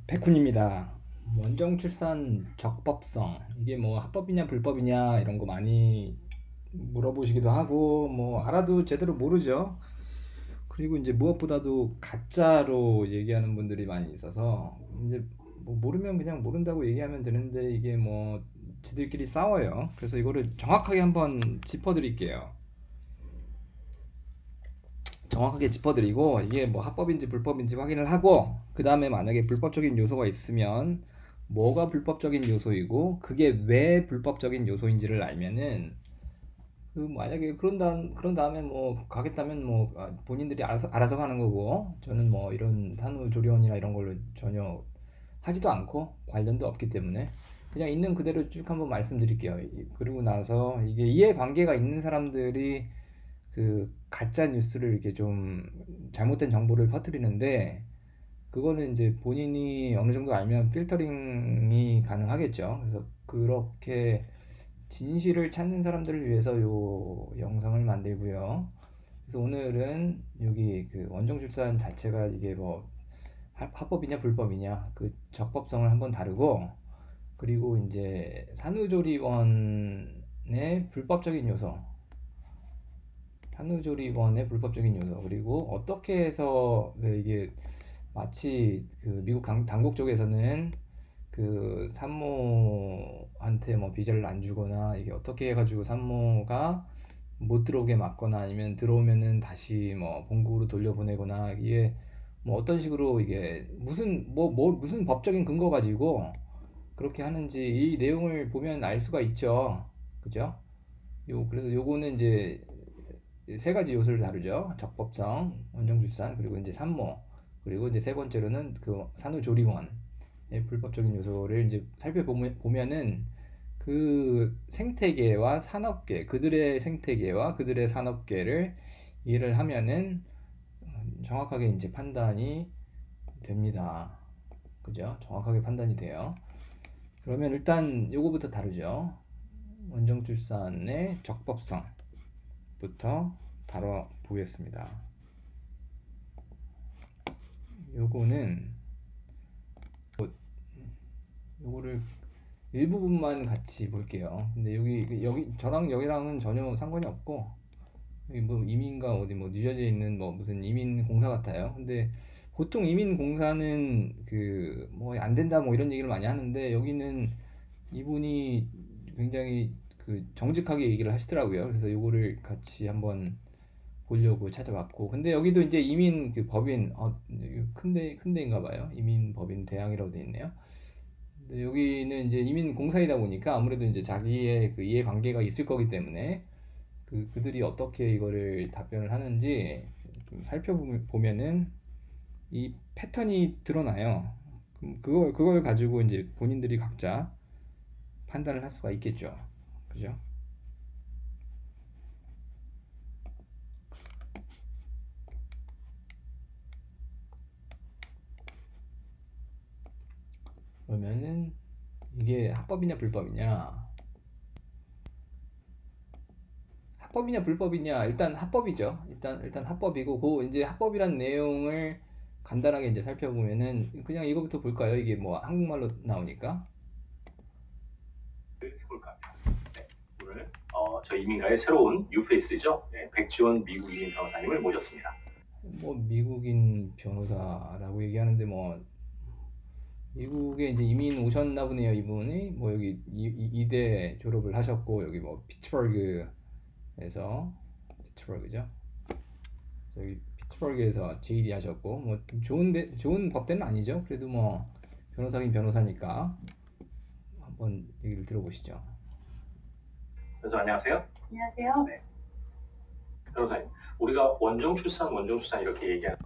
백훈입니다. 원정 출산 적법성 이게 뭐 합법이냐 불법이냐 이런 거 많이 물어보시기도 하고 뭐 알아도 제대로 모르죠. 그리고 이제 무엇보다도 가짜로 얘기하는 분들이 많이 있어서 이제 뭐 모르면 그냥 모른다고 얘기하면 되는데 이게 뭐 지들끼리 싸워요. 그래서 이거를 정확하게 한번 짚어드릴게요. 정확하게 짚어드리고 이게 뭐 합법인지 불법인지 확인을 하고 그 다음에 만약에 불법적인 요소가 있으면 뭐가 불법적인 요소이고 그게 왜 불법적인 요소인지를 알면은 그 만약에 그런 다음에 뭐 가겠다면 뭐 본인들이 알아서 가는 거고 저는 뭐 이런 산후조리원이나 이런 걸로 전혀 하지도 않고 관련도 없기 때문에 그냥 있는 그대로 쭉 한번 말씀드릴게요. 그리고 나서 이게 이해관계가 있는 사람들이 그 가짜 뉴스를 이렇게 좀 잘못된 정보를 퍼뜨리는데 그거는 이제 본인이 어느 정도 알면 필터링이 가능하겠죠. 그래서 그렇게 진실을 찾는 사람들을 위해서 요 영상을 만들고요. 그래서 오늘은 여기 그 원정출산 자체가 이게 뭐 합법이냐 불법이냐 그 적법성을 한번 다루고 그리고 이제 산후조리원의 불법적인 요소 산후조리원의 불법적인 요소 그리고 어떻게 해서 왜 이게 마치 그 미국 당국 쪽에서는 그 산모한테 뭐 비자를 안 주거나 이게 어떻게 해가지고 산모가 못 들어오게 막거나 아니면 들어오면은 다시 뭐 본국으로 돌려보내거나 이게 뭐 어떤 식으로 이게 무슨 법적인 근거 가지고 그렇게 하는지 이 내용을 보면 알 수가 있죠. 그죠? 그래서 요거는 이제 세 가지 요소를 다루죠. 적법성, 원정출산, 그리고 이제 산모, 그리고 이제 세 번째로는 그 산후조리원의 불법적인 요소를 이제 살펴보면은 그 생태계와 산업계, 그들의 생태계와 그들의 산업계를 이해를 하면은 정확하게 이제 판단이 됩니다. 그죠? 정확하게 판단이 돼요. 그러면 일단 요거부터 다루죠. 원정출산의 적법성부터 다뤄보겠습니다. 요거는 요거를 일부분만 같이 볼게요. 근데 여기 저랑 여기랑은 전혀 상관이 없고 여기 뭐 이민가 어디 뭐 뉴저지에 있는 뭐 무슨 이민 공사 같아요. 근데 보통 이민 공사는 그 뭐 안 된다 뭐 이런 얘기를 많이 하는데 여기는 이분이 굉장히 그 정직하게 얘기를 하시더라고요. 그래서 요거를 같이 한번 보려고 찾아봤고 근데 여기도 이제 이민 그 법인 큰 데인가 봐요. 이민 법인 대항이라고 돼 있네요. 근데 여기는 이제 이민 공사이다 보니까 아무래도 이제 자기의 그 이해관계가 있을 거기 때문에 그들이 어떻게 이거를 답변을 하는지 좀 살펴보면은 이 패턴이 드러나요. 그럼 그걸 가지고 이제 본인들이 각자 판단을 할 수가 있겠죠. 그죠? 그러면은 이게 합법이냐 불법이냐? 합법이냐 불법이냐? 일단 합법이죠. 일단 합법이고 그 이제 합법이란 내용을 간단하게 이제 살펴보면은 그냥 이거부터 볼까요? 이게 뭐 한국말로 나오니까. 해볼까 합니다. 네, 오늘 저희 이민가의 새로운 뉴페이스죠. 네, 백지원 미국 이민 변호사님을 모셨습니다. 뭐 미국인 변호사라고 얘기하는데 뭐 미국에 이제 이민 오셨나 보네요. 이분이 뭐 여기 이대 졸업을 하셨고 여기 뭐 피츠버그죠. 여기 피츠버그에서 JD 하셨고 뭐 좋은 법대는 아니죠. 그래도 뭐 변호사긴 변호사니까 한번 얘기를 들어보시죠. 그래서 안녕하세요. 안녕하세요. 네, 변호사님. 우리가 원정 출산 이렇게 얘기하는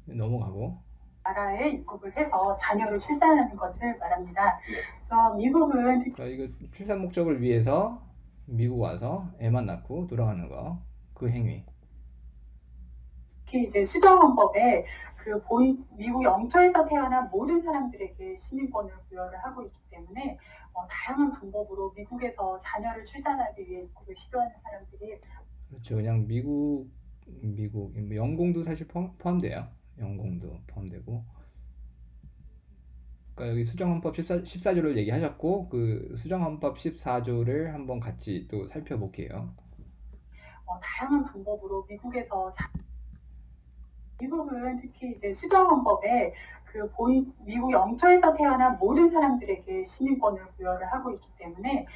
넘어가고 나라에 입국을 해서 자녀를 출산하는 것을 말합니다. 그래서 미국은 그러니까 이거 출산 목적을 위해서 미국 와서 애만 낳고 돌아가는 거 그 행위. 특히 이제 수정헌법에 미국 영토에서 태어난 모든 사람들에게 시민권을 부여를 하고 있기 때문에 다양한 방법으로 미국에서 자녀를 출산하기 위해 입국을 시도하는 사람들이 그렇죠. 그냥 미국 뭐 영공도 사실 포함돼요. 영공도 포함되고 그러니까 여기 수정헌법 14조를 얘기하셨고 그 수정헌법 14조를 한번 같이 또 살펴볼게요. 다양한 방법으로 미국은 특히 이제 수정헌법에 미국 영토에서 태어난 모든 사람들에게 시민권을 부여를 하고 있기 때문에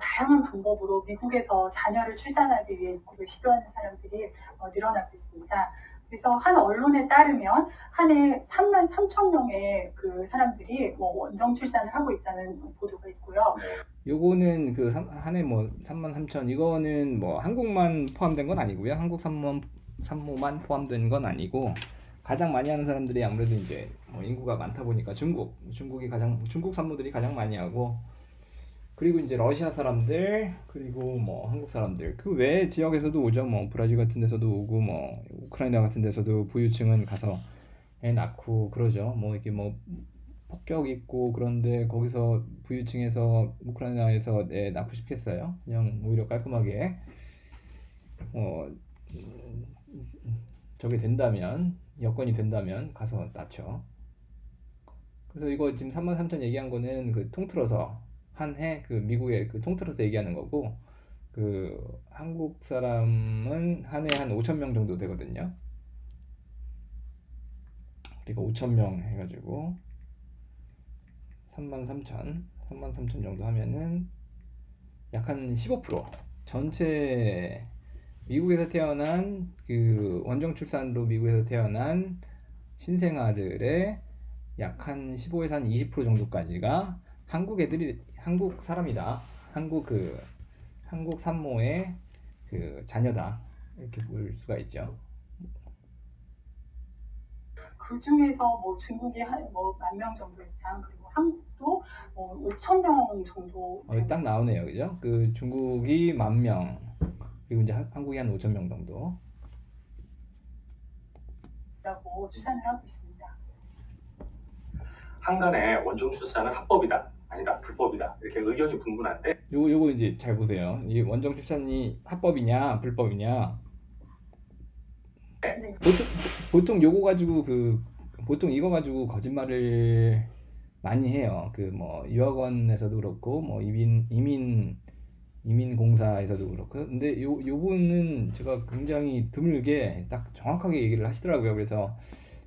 다양한 방법으로 미국에서 자녀를 출산하기 위해 입국을 시도하는 사람들이 늘어나고 있습니다. 그래서 한 언론에 따르면 한 해 3만 3천 명의 그 사람들이 원정 출산을 하고 있다는 보도가 있고요. 요거는 그 한 해 뭐 3만 3천 이거는 뭐 한국만 포함된 건 아니고요. 한국 산모만 포함된 건 아니고 가장 많이 하는 사람들이 아무래도 이제 뭐 인구가 많다 보니까 중국 산모들이 가장 많이 하고 그리고 이제 러시아 사람들 그리고 뭐 한국 사람들 그 외 지역에서도 오죠. 뭐 브라질 같은 데서도 오고 뭐 우크라이나 같은 데서도 부유층은 가서 애 낳고 그러죠. 뭐 이렇게 뭐 폭격 있고 그런데 거기서 부유층에서 우크라이나에서 애 낳고 싶겠어요? 그냥 오히려 깔끔하게 저게 된다면 여건이 된다면 가서 낳죠. 그래서 이거 지금 3만 3천 얘기한 거는 그 통틀어서 한 해 그 미국의 그 통틀어서 얘기하는 거고 그 한국 사람은 한 해 한 5천 명 정도 되거든요. 그리고 5천 명 해가지고 3만 3천 정도 하면은 약 한 15% 전체 미국에서 태어난 그 원정 출산으로 미국에서 태어난 신생아들의 약 한 15에서 한 20% 정도까지가 한국 사람이다. 한국 산모의 그 자녀다. 이렇게 볼 수가 있죠. 그 중에서 중국이 한 10,000명 정도 이상, 그리고 한국도 5,000명 정도. 딱 나오네요, 그죠? 그 중국이 10,000명, 그리고 이제 한국이 한 5천 명 정도. 라고 추산을 하고 있습니다. 한간에 원정 출산은 합법이다, 아니다, 불법이다 이렇게 의견이 분분한데 요거 이제 잘 보세요. 이 원정 출산이 합법이냐 불법이냐. 네. 보통 요거 가지고 보통 이거 가지고 거짓말을 많이 해요. 그 뭐 유학원에서도 그렇고 뭐 이민공사에서도 그렇고. 근데 요분은 제가 굉장히 드물게 딱 정확하게 얘기를 하시더라고요. 그래서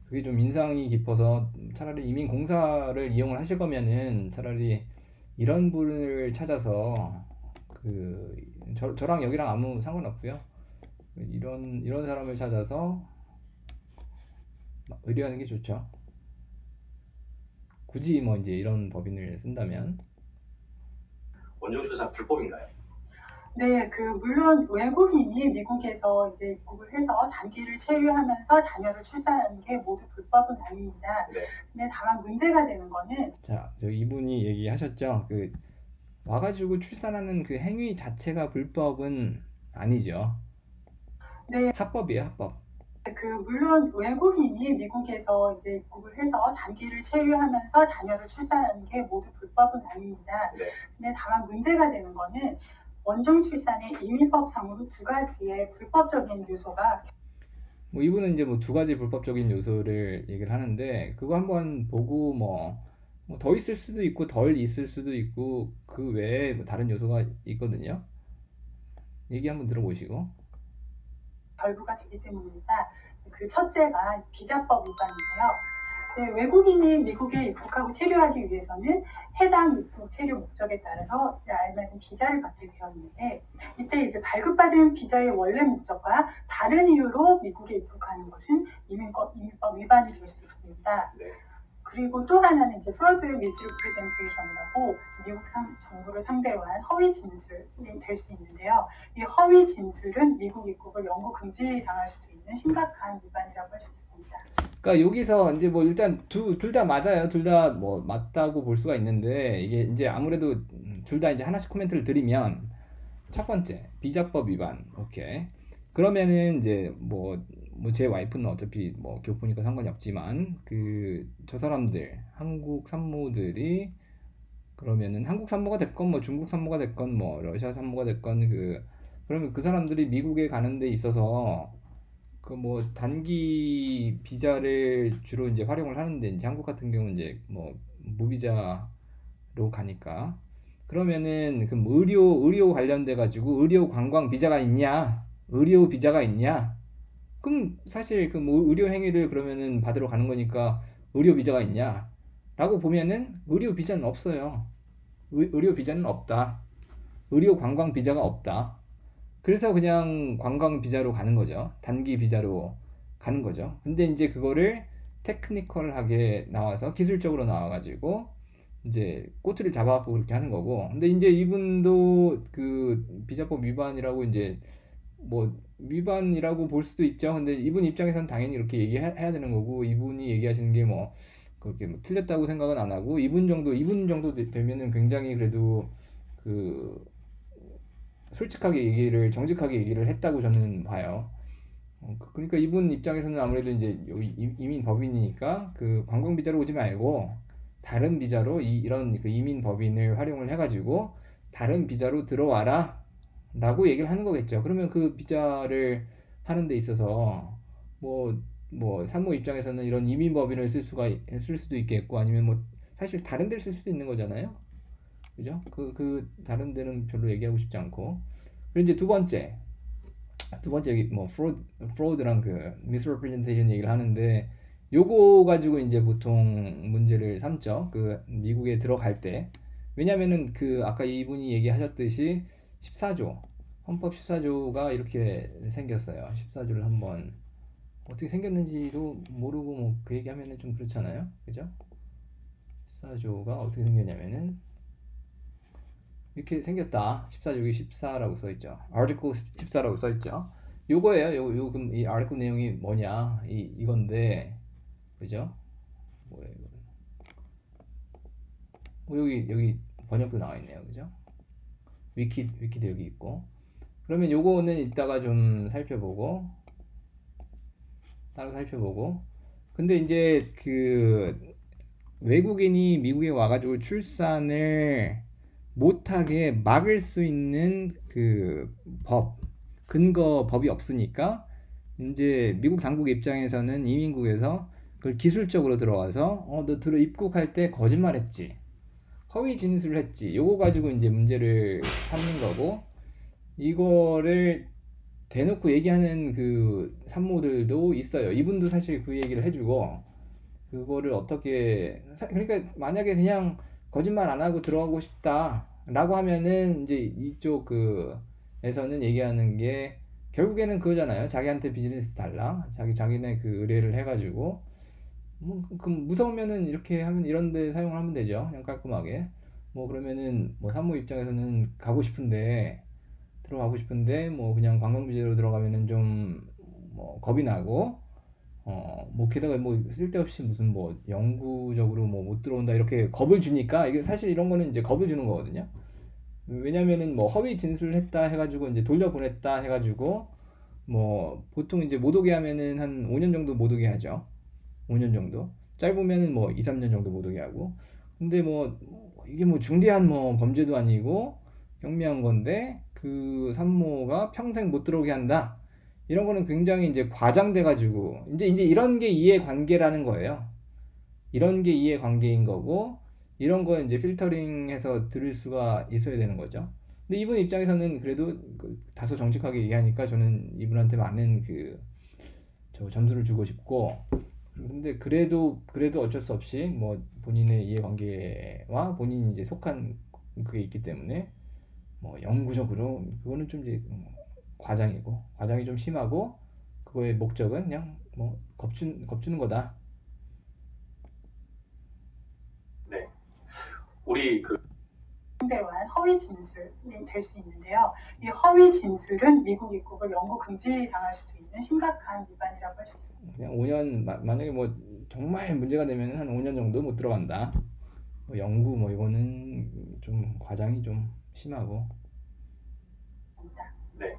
그게 좀 인상이 깊어서 차라리 이민공사를 이용을 하실 거면은 차라리 이런 분을 찾아서 저랑 여기랑 아무 상관없고요. 이런 사람을 찾아서 의뢰하는 게 좋죠. 굳이 뭐 이제 이런 법인을 쓴다면. 원정 출산 불법인가요? 네, 물론 외국인이 미국에서 이제 입국을 해서 단기를 체류하면서 자녀를 출산하는 게 모두 불법은 아닙니다. 네. 근데 다만 문제가 되는 거는 자, 이분이 얘기하셨죠. 와가지고 출산하는 그 행위 자체가 불법은 아니죠. 네, 합법이에요, 합법. 물론 외국인이 미국에서 이제 입국을 해서 단기를 체류하면서 자녀를 출산하는 게 모두 불법은 아닙니다. 네. 근데 다만 문제가 되는 거는 원정 출산의 이민법상으로 두 가지의 불법적인 요소가. 뭐 이분은 이제 뭐 두 가지 불법적인 요소를 얘기를 하는데 그거 한번 보고 뭐 더 있을 수도 있고 덜 있을 수도 있고 그 외에 뭐 다른 요소가 있거든요. 얘기 한번 들어보시고. 결부가 되기 때문입니다. 첫째가 비자법 위반인데요. 외국인이 미국에 입국하고 체류하기 위해서는 해당 입국 체류 목적에 따라서 알맞은 비자를 받게 되어 있는데 이때 이제 발급받은 비자의 원래 목적과 다른 이유로 미국에 입국하는 것은 이민법 위반이 될 수 있습니다. 네. 그리고 또 하나는 이제 프로드 미스리프레젠테이션이라고 미국 정부를 상대로 한 허위 진술이 될 수 있는데요. 이 허위 진술은 미국 입국을 영구 금지당할 수도 있는 심각한 위반이라고 할 수 있습니다. 그러니까 여기서 이제 뭐 일단 둘 다 맞아요. 둘 다 뭐 맞다고 볼 수가 있는데 이게 이제 아무래도 둘 다 이제 하나씩 코멘트를 드리면 첫 번째 비자법 위반. 오케이. 그러면은 이제 뭐 제 와이프는 어차피 뭐 교포니까 상관이 없지만 저 사람들 한국 산모들이 그러면은 한국 산모가 됐건 뭐 중국 산모가 됐건 뭐 러시아 산모가 됐건 그러면 그 사람들이 미국에 가는 데 있어서 뭐 단기 비자를 주로 이제 활용을 하는데 이제 한국 같은 경우는 이제 뭐 무비자로 가니까. 그러면은 그 의료 관련돼 가지고 의료 관광 비자가 있냐? 의료 비자가 있냐? 그럼 사실 그 뭐 의료 행위를 그러면은 받으러 가는 거니까 의료 비자가 있냐? 라고 보면은 의료 비자는 없어요. 의료 비자는 없다. 의료 관광 비자가 없다. 그래서 그냥 관광 비자로 가는 거죠. 단기 비자로 가는 거죠. 근데 이제 그거를 테크니컬하게 나와서 기술적으로 나와가지고 이제 꼬투리를 잡아갖고 그렇게 하는 거고. 근데 이제 이분도 그 비자법 위반이라고 이제 뭐 위반이라고 볼 수도 있죠. 근데 이분 입장에서는 당연히 이렇게 얘기해야 되는 거고, 이분이 얘기하시는 게 뭐 그렇게 뭐 틀렸다고 생각은 안 하고, 이분 정도 되면은 굉장히 그래도 그 솔직하게 얘기를 정직하게 얘기를 했다고 저는 봐요. 그러니까 이분 입장에서는 아무래도 이제 이민 법인이니까 그 관광 비자로 오지 말고 다른 비자로 이런 그 이민 법인을 활용을 해가지고 다른 비자로 들어와라 라고 얘기를 하는 거겠죠. 그러면 그 비자를 하는 데 있어서 뭐 산모 입장에서는 이런 이민 법인을 쓸 수도 있겠고, 아니면 뭐 사실 다른 데를 쓸 수도 있는 거잖아요. 그죠? 그 다른 데는 별로 얘기하고 싶지 않고. 그리고 이제 두 번째 여기 뭐 fraud랑 그 misrepresentation 얘기를 하는데, 요거 가지고 이제 보통 문제를 삼죠. 그 미국에 들어갈 때. 왜냐면은 그 아까 이분이 얘기하셨듯이 14조 헌법 14조가 이렇게 생겼어요. 14조를 한번 어떻게 생겼는지도 모르고 뭐 그 얘기하면은 좀 그렇잖아요. 그죠? 14조가 어떻게 생겼냐면은 이렇게 생겼다. 14, 여기 14라고 써있죠. Article 14라고 써있죠. 요거예요. 그럼 이 article 내용이 뭐냐? 이건데, 그죠? 뭐예요, 이거? 여기 번역도 나와 있네요. 그죠? 위키도 여기 있고. 그러면 요거는 이따가 좀 따로 살펴보고. 근데 이제 그 외국인이 미국에 와가지고 출산을 못하게 막을 수 있는 그 근거법이 없으니까 이제 미국 당국 입장에서는 이민국에서 그걸 기술적으로 들어와서 너 입국할 때 거짓말했지, 허위 진술을 했지, 요거 가지고 이제 문제를 삼는 거고, 이거를 대놓고 얘기하는 그 산모들도 있어요. 이분도 사실 그 얘기를 해주고, 그거를 어떻게 그러니까 만약에 그냥 거짓말 안 하고 들어가고 싶다라고 하면은 이제 이쪽 그에서는 얘기하는 게 결국에는 그거잖아요. 자기한테 비즈니스 달라. 자기네 그 의뢰를 해가지고 그 무서우면은 이렇게 하면 이런 데 사용을 하면 되죠. 그냥 깔끔하게. 뭐 그러면은 뭐 산모 입장에서는 들어가고 싶은데 뭐 그냥 관광 비자로 들어가면은 좀 뭐 겁이 나고, 뭐 게다가 뭐 쓸데없이 무슨 뭐 영구적으로 뭐 못 들어온다 이렇게 겁을 주니까, 이게 사실 이런 거는 이제 겁을 주는 거거든요. 왜냐면은 뭐 허위 진술했다 해가지고 이제 돌려보냈다 해가지고 뭐 보통 이제 못 오게 하면은 한 5년 정도 못 오게 하죠. 5년 정도. 짧으면은 뭐 2, 3년 정도 못 오게 하고. 근데 뭐 이게 뭐 중대한 뭐 범죄도 아니고 경미한 건데 그 산모가 평생 못 들어오게 한다. 이런 거는 굉장히 이제 과장돼 가지고 이제 이런 게 이해관계라는 거예요. 이런 게 이해관계인 거고, 이런 거 이제 필터링해서 들을 수가 있어야 되는 거죠. 근데 이분 입장에서는 그래도 다소 정직하게 얘기하니까 저는 이분한테 많은 저 점수를 주고 싶고, 근데 그래도 어쩔 수 없이 뭐 본인의 이해관계와 본인이 이제 속한 그게 있기 때문에 뭐 영구적으로 그거는 좀 이제 과장이 좀 심하고, 그거의 목적은 그냥 뭐 겁주는 거다. 네. 우리 상대와는 허위 진술이 될 수 있는데요. 이 허위 진술은 미국 입국을 영구 금지당할 수도 있는 심각한 위반이라고 할 수 있습니다. 그냥 5년 만약에 뭐 정말 문제가 되면 한 5년 정도 못 들어간다. 뭐 영구 뭐 이거는 좀 과장이 좀 심하고. 네.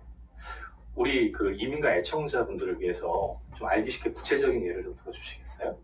우리 그 이민가 애청자분들을 위해서 좀 알기 쉽게 구체적인 예를 좀 들어주시겠어요?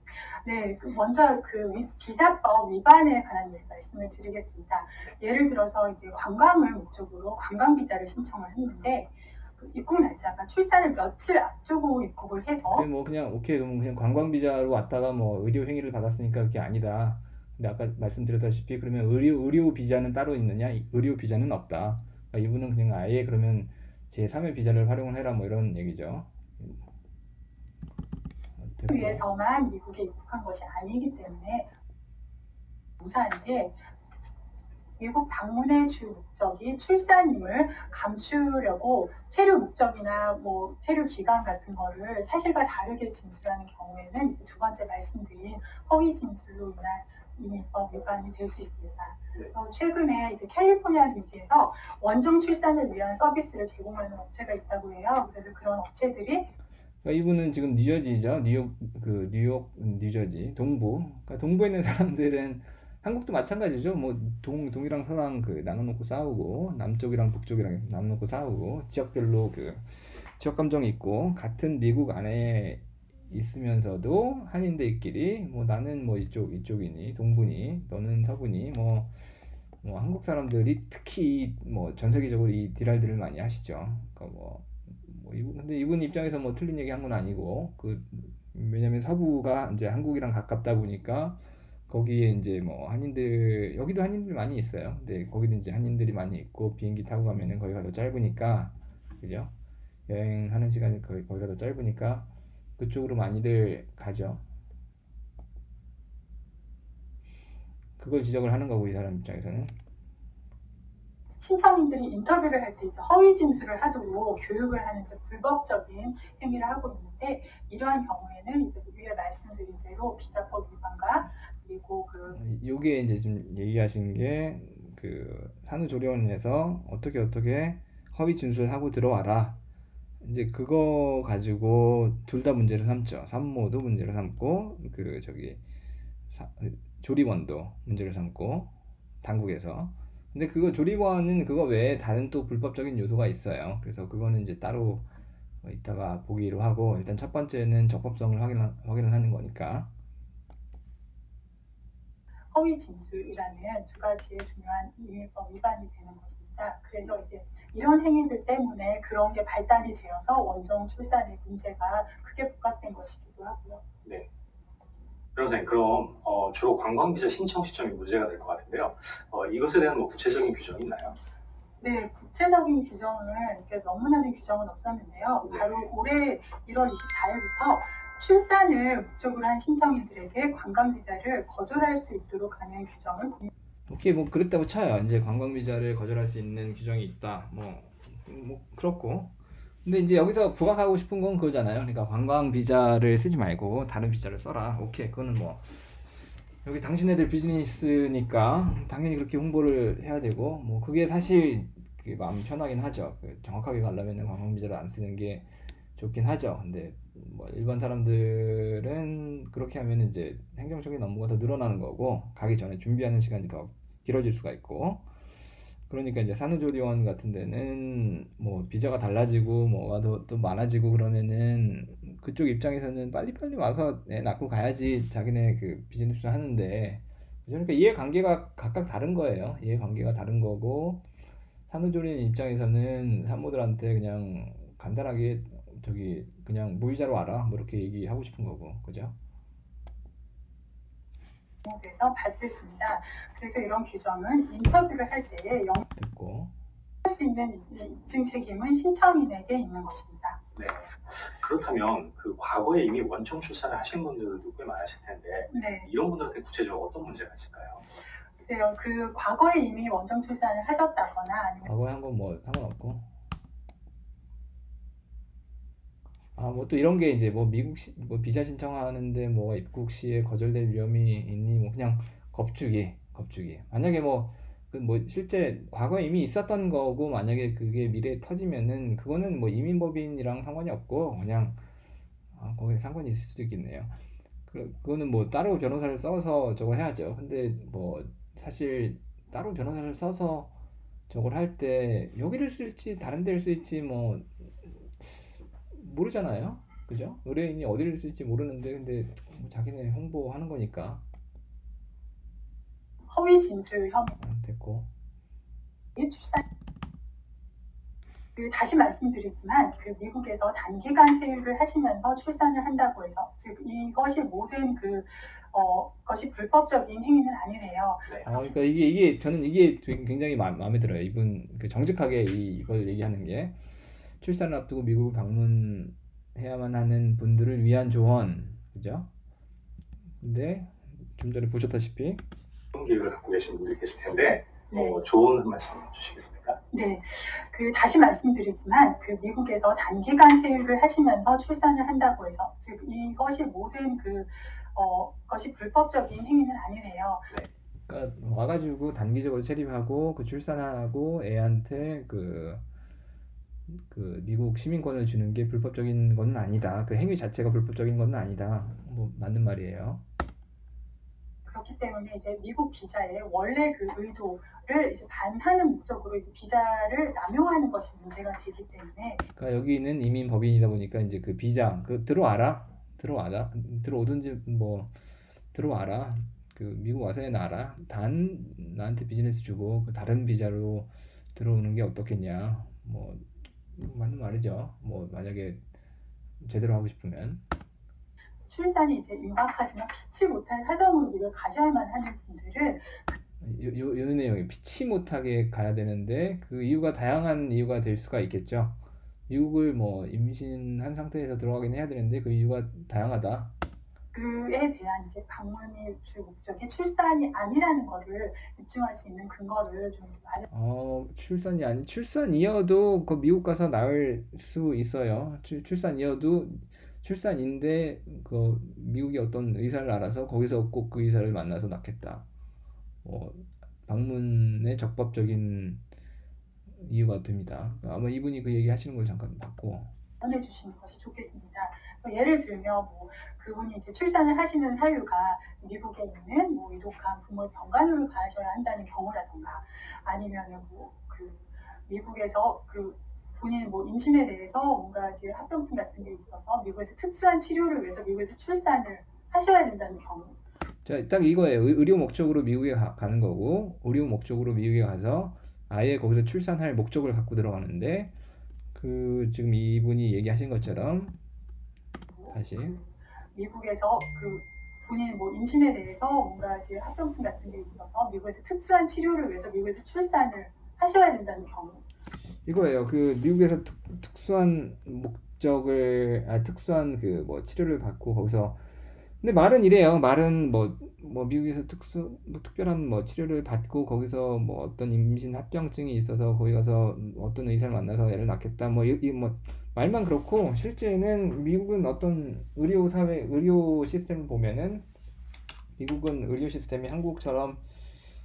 네, 먼저 그 비자법 위반에 관한 말씀을 드리겠습니다. 예를 들어서 이제 관광을 목적으로 관광 비자를 신청을 했는데 그 입국 날짜가 출산을 며칠 앞두고 입국을 해서 뭐 그냥 오케이, 그러면 그냥 관광 비자로 왔다가 뭐 의료 행위를 받았으니까 그게 아니다. 근데 아까 말씀드렸다시피 그러면 의료 비자는 따로 있느냐? 의료 비자는 없다. 그러니까 이분은 그냥 아예 그러면 제3의 비자를 활용을 해라 뭐 이런 얘기죠. 됐고. 위해서만 미국에 입국한 것이 아니기 때문에 무사한데 미국 방문의 주 목적이 출산임을 감추려고 체류 목적이나 뭐 체류 기간 같은 거를 사실과 다르게 진술하는 경우에는 이제 두 번째 말씀드린 허위 진술로 인한 이민법 위반이 될 수 있습니다. 최근에 이제 캘리포니아 리지에서 원정 출산을 위한 서비스를 제공하는 업체가 있다고 해요. 그래서 그런 업체들이 그러니까 이분은 지금 뉴저지죠. 뉴욕, 뉴저지 동부. 그러니까 동부에 있는 사람들은 한국도 마찬가지죠. 뭐 동이랑 서랑 그 나눠놓고 싸우고 남쪽이랑 북쪽이랑 나눠놓고 싸우고 지역별로 그 지역 감정이 있고 같은 미국 안에 있으면서도 한인들끼리 뭐 나는 뭐 이쪽이니 동부니 너는 서부니 뭐 한국 사람들이 특히 뭐 전 세계적으로 이 디랄들을 많이 하시죠. 그러니까 근데 이분 입장에서 뭐 틀린 얘기 한 건 아니고 왜냐면 서부가 이제 한국이랑 가깝다 보니까 거기에 이제 뭐 한인들 여기도 한인들 많이 있어요. 근데 거기도 이제 한인들이 많이 있고 비행기 타고 가면은 거기가 더 짧으니까 그죠? 여행하는 시간이 거기가 더 짧으니까 그쪽으로 많이들 가죠. 그걸 지적을 하는 거고 이 사람 입장에서는. 신청인들이 인터뷰를 할 때 이제 허위 진술을 하도록 교육을 하는 이제 불법적인 행위를 하고 있는데 이러한 경우에는 이제 위에 말씀드린 대로 비자법 위반과 그리고 요게 이제 지금 얘기하신 게 산후조리원에서 어떻게 허위 진술하고 들어와라. 이제 그거 가지고 둘 다 문제를 삼죠. 산모도 문제를 삼고 조리원도 문제를 삼고 당국에서. 근데 그거 조리원은 그거 외에 다른 또 불법적인 요소가 있어요. 그래서 그거는 이제 따로 이따가 보기로 하고 일단 첫 번째는 적법성을 확인을 하는 거니까. 허위 진술이라는 두 가지의 중요한 이민법 위반이 되는 것입니다. 그래서 이제 이런 행위들 때문에 그런 게 발달이 되어서 원정 출산의 문제가 크게 부각된 것이기도 하고요. 네. 변호사님, 그럼 주로 관광비자 신청 시점이 문제가 될 것 같은데요. 이것에 대한 뭐 구체적인 규정이 있나요? 네, 구체적인 규정은 이렇게 너무나는 규정은 없었는데요. 네. 바로 올해 1월 24일부터 출산을 목적으로 한 신청인들에게 관광비자를 거절할 수 있도록 하는 규정을 오케이, 뭐 그랬다고 쳐요. 이제 관광 비자를 거절할 수 있는 규정이 있다. 뭐 그렇고. 근데 이제 여기서 부각하고 싶은 건 그거잖아요. 그러니까 관광 비자를 쓰지 말고 다른 비자를 써라. 오케이, 그거는 뭐 여기 당신네들 비즈니스니까 당연히 그렇게 홍보를 해야 되고 뭐 그게 사실 마음 편하긴 하죠. 정확하게 가려면 관광 비자를 안 쓰는 게 좋긴 하죠. 근데 뭐 일반 사람들은 그렇게 하면 이제 행정적인 업무가 더 늘어나는 거고 가기 전에 준비하는 시간이 더 길어질 수가 있고 그러니까 이제 산후조리원 같은 데는 뭐 비자가 달라지고 뭐가 더 많아지고 그러면은 그쪽 입장에서는 빨리빨리 와서 애 낳고 가야지 자기네 그 비즈니스를 하는데 그러니까 이해관계가 각각 다른 거예요. 이해관계가 다른 거고 산후조리원 입장에서는 산모들한테 그냥 간단하게 그냥 무이자로 와라 뭐 이렇게 얘기하고 싶은 거고 그죠? 영국에서 발표했습니다. 그래서 이런 규정은 인터뷰를 할 때에 됐고 할 수 있는 입증 책임은 신청인에게 있는 것입니다. 네. 그렇다면 그 과거에 이미 원청 출산을 하신 분들도 꽤 많으실 텐데 네. 이런 분들한테 구체적으로 어떤 문제가 있을까요? 글쎄요, 그 과거에 이미 원정 출산을 하셨다거나 아니면 과거에 한 건 뭐 상관없고 뭐 또 이런 게 이제 뭐 뭐 비자 신청하는데 뭐 입국 시에 거절될 위험이 있니 뭐 그냥 겁주기 만약에 뭐 실제 과거에 이미 있었던 거고 만약에 그게 미래에 터지면은 그거는 뭐 이민법인이랑 상관이 없고 그냥 거기에 상관이 있을 수도 있겠네요. 그거는 뭐 따로 변호사를 써서 저거 해야죠. 근데 뭐 사실 따로 변호사를 써서 저걸 할 때 여기를 쓸지 다른 데를 쓸지 뭐 모르잖아요. 그죠? 의뢰인이 어디를 쓸지 모르는데 근데 뭐 자기네 홍보하는 거니까. 허위 진술 혐의 됐고. 출산 다시 말씀드리지만 미국에서 단기간 체류를 하시면서 출산을 한다고 해서 즉 이것이 모든 것이 불법적인 행위는 아니래요. 네. 그러니까 이게 저는 이게 굉장히 마음에 들어요. 이분 그 정직하게 이걸 얘기하는 게 출산을 앞두고 미국을 방문해야만 하는 분들을 위한 조언, 그죠? 근데 좀 전에 보셨다시피 좋은 계획을 갖고 계신 분들이 계실 텐데 네. 좋은 말씀 주시겠습니까? 네, 다시 말씀드리지만 미국에서 단기간 체류를 하시면서 출산을 한다고 해서 즉 이것이 모든 것이 불법적인 행위는 아니래요. 그러니까 와가지고 단기적으로 체류하고 그 출산하고 애한테 그 미국 시민권을 주는 게 불법적인 건 아니다. 그 행위 자체가 불법적인 건 아니다. 뭐 맞는 말이에요. 그렇기 때문에 이제 미국 비자의 원래 의도를 이제 반하는 목적으로 이제 비자를 남용하는 것이 문제가 되기 때문에 그러니까 여기는 이민 법인이다 보니까 이제 그 비자 들어와라 들어오든지 뭐 들어와라 미국 와서 해놔라 단 나한테 비즈니스 주고 그 다른 비자로 들어오는 게 어떻겠냐 뭐 맞는 말이죠. 뭐 만약에 제대로 하고 싶으면 출산이 이제 임박하지만 피치 못할 사정으로 미국을 가셔야만 하는 분들은 요 내용이 피치 못하게 가야 되는데 그 이유가 다양한 이유가 될 수가 있겠죠. 미국을 뭐 임신한 상태에서 들어가긴 해야 되는데 그 이유가 다양하다. 그에 대한 이제 방문의 주 목적이 출산이 아니라는 거를 입증할 수 있는 근거를 좀 마련. 출산이어도 그 미국 가서 낳을 수 있어요. 출산인데 그 미국의 어떤 의사를 알아서 거기서 꼭 그 의사를 만나서 낳겠다. 방문의 적법적인 이유가 됩니다. 아마 이분이 그 얘기 하시는 걸 잠깐 봤고. 해주시는 것이 좋겠습니다. 예를 들면 그분이 이제 출산을 하시는 사유가 미국에 있는 위독한 부모 병간호를 가셔야 한다는 경우라던가 아니면은 미국에서 본인 임신에 대해서 뭔가 합병증 같은 게 있어서 미국에서 특수한 치료를 위해서 미국에서 출산을 하셔야 된다는 경우. 자, 딱 이거예요. 의료 목적으로 미국에 가는 거고 의료 목적으로 미국에 가서 아예 거기서 출산할 목적을 갖고 들어가는데 지금 이분이 얘기하신 것처럼 다시 미국에서 본인 임신에 대해서 뭔가 합병증 같은 게 있어서 미국에서 특수한 치료를 위해서 미국에서 출산을 하셔야 된다는 경우. 이거예요. 미국에서 특수한 목적을 특수한 치료를 받고 거기서 근데 말은 이래요. 말은 미국에서 특별한 치료를 받고 거기서 치료를 임신 합병증이 있어서 거기 가서 어떤 의사를 만나서 애를 낳겠다. 말만 그렇고 실제는 미국은 어떤 의료 시스템을 보면은 미국은 의료 시스템이 한국처럼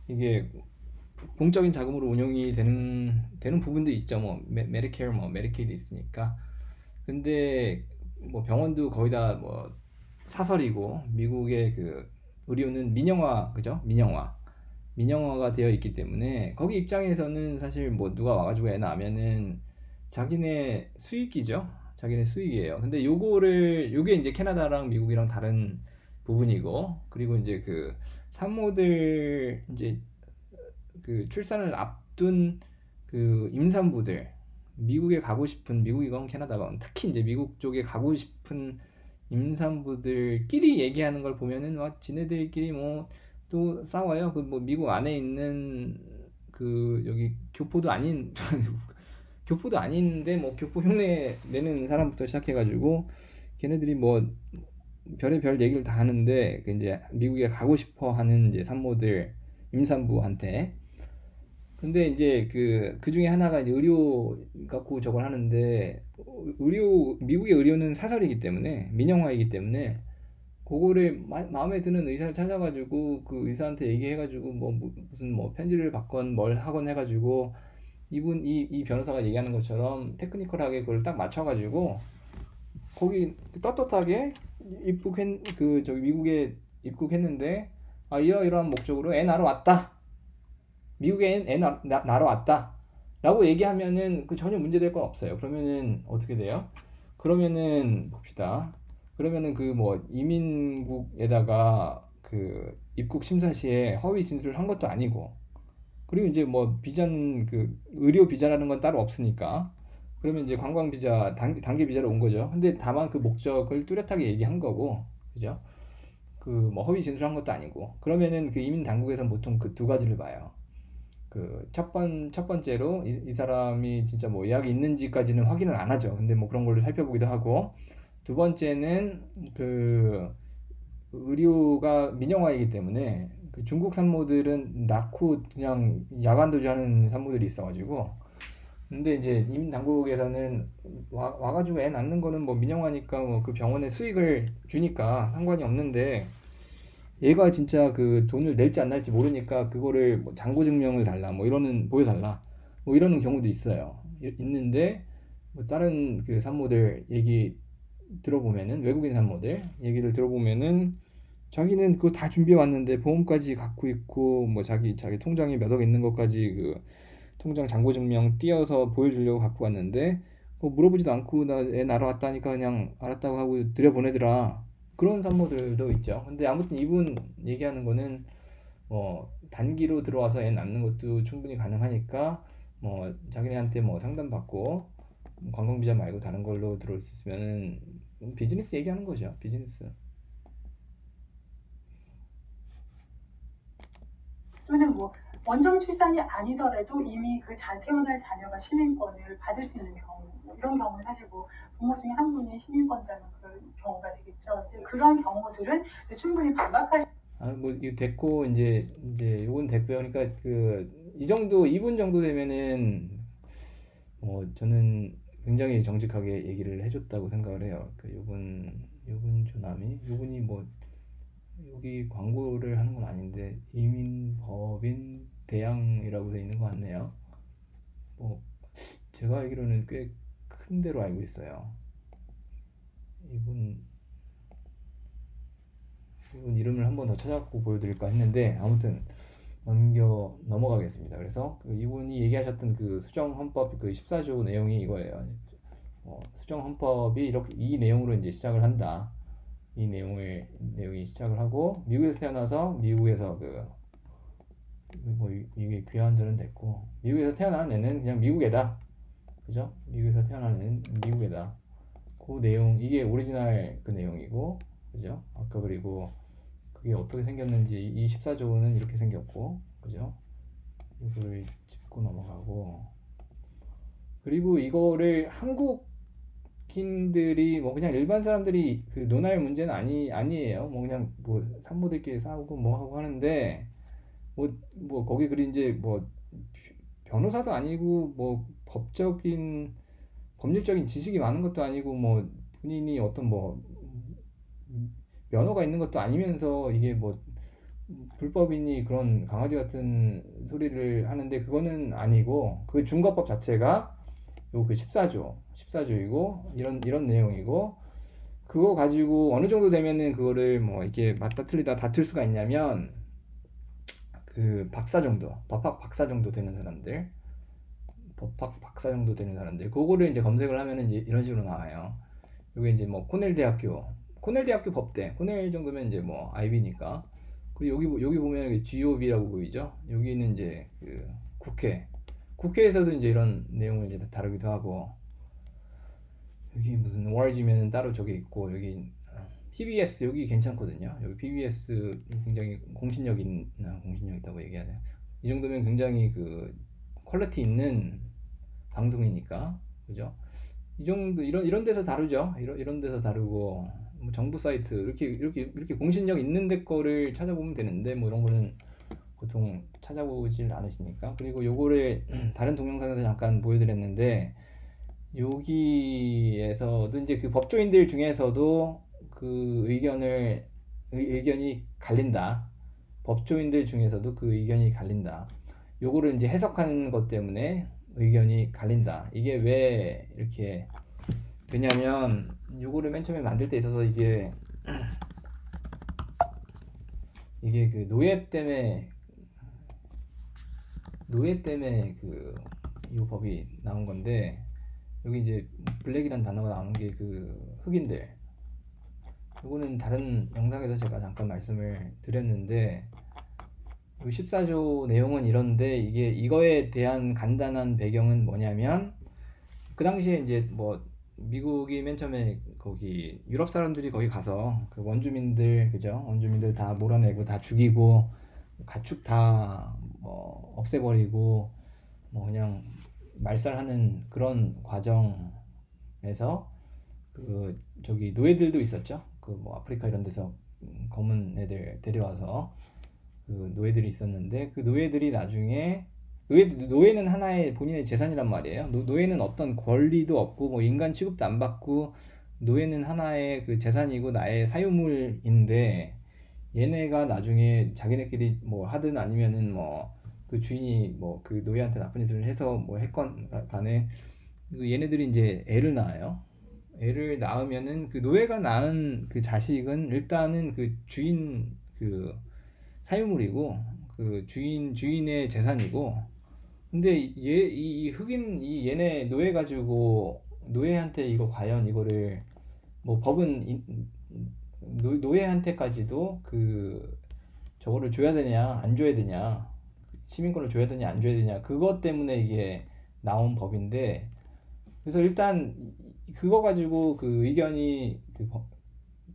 이게 공적인 자금으로 운영이 되는 부분도 있죠. 메디케어, 메디케이드 있으니까. 근데 병원도 거의 다 사설이고 미국의 의료는 민영화, 그죠? 민영화가 되어 있기 때문에 거기 입장에서는 사실 누가 와가지고 애 낳으면은 자기네 수익이죠. 자기네 수익이에요. 근데 요게 이제 캐나다랑 미국이랑 다른 부분이고 그리고 이제 산모들 이제 출산을 앞둔 임산부들 미국에 가고 싶은 미국이건 캐나다건 특히 이제 미국 쪽에 가고 싶은 임산부들끼리 얘기하는 걸 보면은 지네들끼리 또 싸워요. 미국 안에 있는 여기 교포도 아닌 교포도 아닌데 교포 흉내 내는 사람부터 시작해가지고 걔네들이 별의별 얘기를 다 하는데 이제 미국에 가고 싶어하는 이제 산모들 임산부한테 근데 이제 그 중에 하나가 이제 의료 갖고 저걸 하는데 미국의 의료는 사설이기 때문에 민영화이기 때문에 그거를 마음에 드는 의사를 찾아가지고 그 의사한테 얘기해가지고 무슨 편지를 받건 뭘 하건 해가지고 이 변호사가 얘기하는 것처럼 테크니컬하게 그걸 딱 맞춰가지고 거기 떳떳하게 미국에 입국했는데 이러한 목적으로 애 낳으러 왔다. 미국에 애 낳으러 왔다. 라고 얘기하면은 전혀 문제될 건 없어요. 그러면은 어떻게 돼요? 그러면은 봅시다. 그러면은 이민국에다가 입국 심사 시에 허위 진술을 한 것도 아니고 그리고 이제 비자는 의료 비자라는 건 따로 없으니까 그러면 이제 관광 비자 단기 비자로 온 거죠. 근데 다만 그 목적을 뚜렷하게 얘기한 거고 그죠? 그 뭐 허위 진술한 것도 아니고 그러면은 그 이민 당국에서는 보통 그 두 가지를 봐요. 그 첫 번째로 이 사람이 진짜 뭐 예약이 있는지까지는 확인을 안 하죠. 근데 뭐 그런 걸로 살펴보기도 하고 두 번째는 그 의료가 민영화이기 때문에 그 중국 산모들은 낳고 그냥 야간 도주하는 산모들이 있어가지고 근데 이제 이민 당국에서는 와가지고 애 낳는 거는 뭐 민영화니까 뭐 그 병원에 수익을 주니까 상관이 없는데 얘가 진짜 그 돈을 낼지 안 낼지 모르니까 그거를 뭐 잔고 증명을 달라 뭐 이러는 보여달라 뭐 이러는 경우도 있어요. 있는데 뭐 다른 그 산모들 얘기 들어보면은 외국인 산모들 얘기를 들어보면은 자기는 그거 다 준비해 왔는데 보험까지 갖고 있고 뭐 자기 통장에 몇 억 있는 것까지 그 통장 잔고 증명 띄어서 보여주려고 갖고 왔는데 뭐 물어보지도 않고 나 애 날아왔다니까 그냥 알았다고 하고 들여보내더라. 그런 산모들도 있죠. 근데 아무튼 이분 얘기하는 거는 뭐 단기로 들어와서 애 낳는 것도 충분히 가능하니까 뭐 자기네한테 뭐 상담받고 관광 비자 말고 다른 걸로 들어올 수 있으면은 비즈니스 얘기하는 거죠. 비즈니스. 또는 뭐 원정 출산이 아니더라도 이미 그 태어날 자녀가 시민권을 받을 수 있는 경우, 뭐 이런 경우는 사실 뭐 부모 중에 한 분이 시민권자는 그런 경우가 되겠죠. 이제 그런 경우들은 충분히 반박할. 뭐 이거 됐고 이제 요건 됐고요. 그러니까 그 이 정도 2분 정도 되면은 저는 굉장히 정직하게 얘기를 해줬다고 생각을 해요. 그 요분 조남이 요분이 뭐 여기 광고를 하는 건 아닌데 이민법인 대양이라고 돼 있는 것 같네요. 뭐 제가 알기로는 꽤 큰 데로 알고 있어요. 이분 이름을 한 번 더 찾아갖고 보여드릴까 했는데 아무튼 넘어가겠습니다. 그래서 그 이분이 얘기하셨던 그 수정헌법 그 14조 내용이 이거예요. 수정 헌법이 이렇게 이 내용으로 이제 시작을 한다. 이 내용이 시작을 하고 미국에서 태어나서 미국에서 이게 귀환자는 됐고 미국에서 태어난 애는 그냥 미국에다. 그죠? 미국에서 태어난 애는 미국에다. 그 내용 이게 오리지널 그 내용이고 그죠? 아까 그리고 그게 어떻게 생겼는지 이 14조는 이렇게 생겼고 그죠? 이거를 짚고 넘어가고 그리고 이거를 한국인들이 뭐 그냥 일반 사람들이 그 논할 문제는 아니에요. 뭐 그냥 뭐 산모들끼리 싸우고 뭐 하고 하는데 뭐 거기 그리 이제 뭐 변호사도 아니고 뭐 법률적인 지식이 많은 것도 아니고 뭐 본인이 어떤 뭐 면허가 있는 것도 아니면서 이게 뭐 불법이니 그런 강아지 같은 소리를 하는데 그거는 아니고 그 중과법 자체가 요 그 14조이고 이런 내용이고 그거 가지고 어느 정도 되면은 그거를 뭐 이렇게 맞다 틀리다 다툴 수가 있냐면 그 박사 정도 법학 박사 정도 되는 사람들 그거를 이제 검색을 하면은 이제 이런 식으로 나와요. 요게 이제 뭐 코넬 대학교 법대 코넬 정도면 이제 뭐 아이비니까 그리고 여기 보면 GOB라고 보이죠. 여기는 이제 그 국회에서도 이제 이런 내용을 이제 다루기도 하고 여기 무슨 ORG면은 따로 저게 있고 여기 PBS 여기 괜찮거든요. 여기 PBS 굉장히 공신력 있다고 얘기해야 돼요. 이 정도면 굉장히 그 퀄리티 있는 방송이니까 그죠? 이 정도 이런 데서 다루죠. 이런 데서 다루고 뭐 정부 사이트 이렇게 공신력 있는 데 거를 찾아보면 되는데 뭐 이런 거는 보통 찾아보질 않으시니까 그리고 요거를 다른 동영상에서 잠깐 보여드렸는데 여기에서도 이제 그 법조인들 중에서도 그 의견이 갈린다. 법조인들 중에서도 그 의견이 갈린다. 요거를 이제 해석하는 것 때문에 의견이 갈린다. 이게 왜 이렇게 왜냐면 요거를 맨 처음에 만들 때 있어서 이게 그 노예 때문에 그 이 법이 나온 건데 여기 이제 블랙이라는 단어가 나오는 게 그 흑인들 요거는 다른 영상에서 제가 잠깐 말씀을 드렸는데 14조 내용은 이런데 이거에 대한 간단한 배경은 뭐냐면 그 당시에 이제 뭐 미국이 맨 처음에 거기 유럽 사람들이 거기 가서 그 원주민들 그죠? 원주민들 다 몰아내고 다 죽이고 가축 다 뭐 없애버리고 뭐 그냥 말살하는 그런 과정에서 그 저기 노예들도 있었죠. 그 뭐 아프리카 이런 데서 검은 애들 데려와서 그 노예들이 있었는데 그 노예들이 나중에 노예는 하나의 본인의 재산이란 말이에요. 노예는 어떤 권리도 없고 뭐 인간 취급도 안 받고 노예는 하나의 그 재산이고 나의 사유물인데 얘네가 나중에 자기네끼리 뭐 하든 아니면은 뭐 그 주인이 뭐 그 노예한테 나쁜 짓을 해서 뭐 했건 간에 그 얘네들이 이제 애를 낳아요. 애를 낳으면은 그 노예가 낳은 그 자식은 일단은 그 주인 그 사유물이고 그 주인의 재산이고 근데 이 흑인 얘네 노예 가지고 노예한테 이거 과연 이거를 뭐 법은 노예한테까지도 그 저거를 줘야 되냐 안 줘야 되냐 시민권을 줘야 되냐 안 줘야 되냐 그것 때문에 이게 나온 법인데 그래서 일단 그거 가지고 그 의견이 그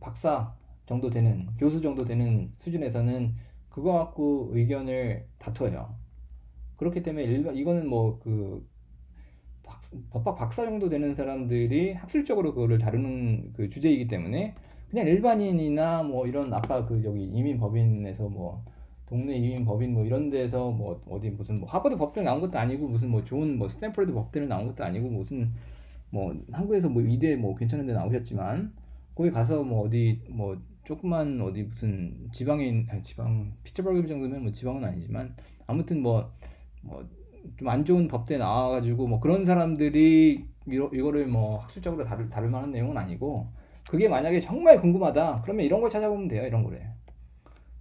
박사 정도 되는 교수 정도 되는 수준에서는 그거 갖고 의견을 다퉈요. 그렇기 때문에 이거는 뭐 그 법학 박사 정도 되는 사람들이 학술적으로 그거를 다루는 그 주제이기 때문에 그냥 일반인이나 뭐 이런 아까 그 여기 이민법인에서 뭐 동네 이민법인 뭐 이런 데서 뭐 어디 무슨 뭐 하버드 법대 나온 것도 아니고 무슨 뭐 좋은 뭐 스탠퍼드 법대를 나온 것도 아니고 무슨 뭐 한국에서 뭐 이대 뭐 괜찮은 데 나오셨지만 거기 가서 뭐 어디 뭐 조그만 어디 무슨 지방 피츠버그 정도면 뭐 지방은 아니지만 아무튼 뭐 좀 안 좋은 법대 나와가지고 뭐 그런 사람들이 이거를 뭐 학술적으로 다룰 만한 내용은 아니고 그게 만약에 정말 궁금하다 그러면 이런 걸 찾아보면 돼요. 이런 거래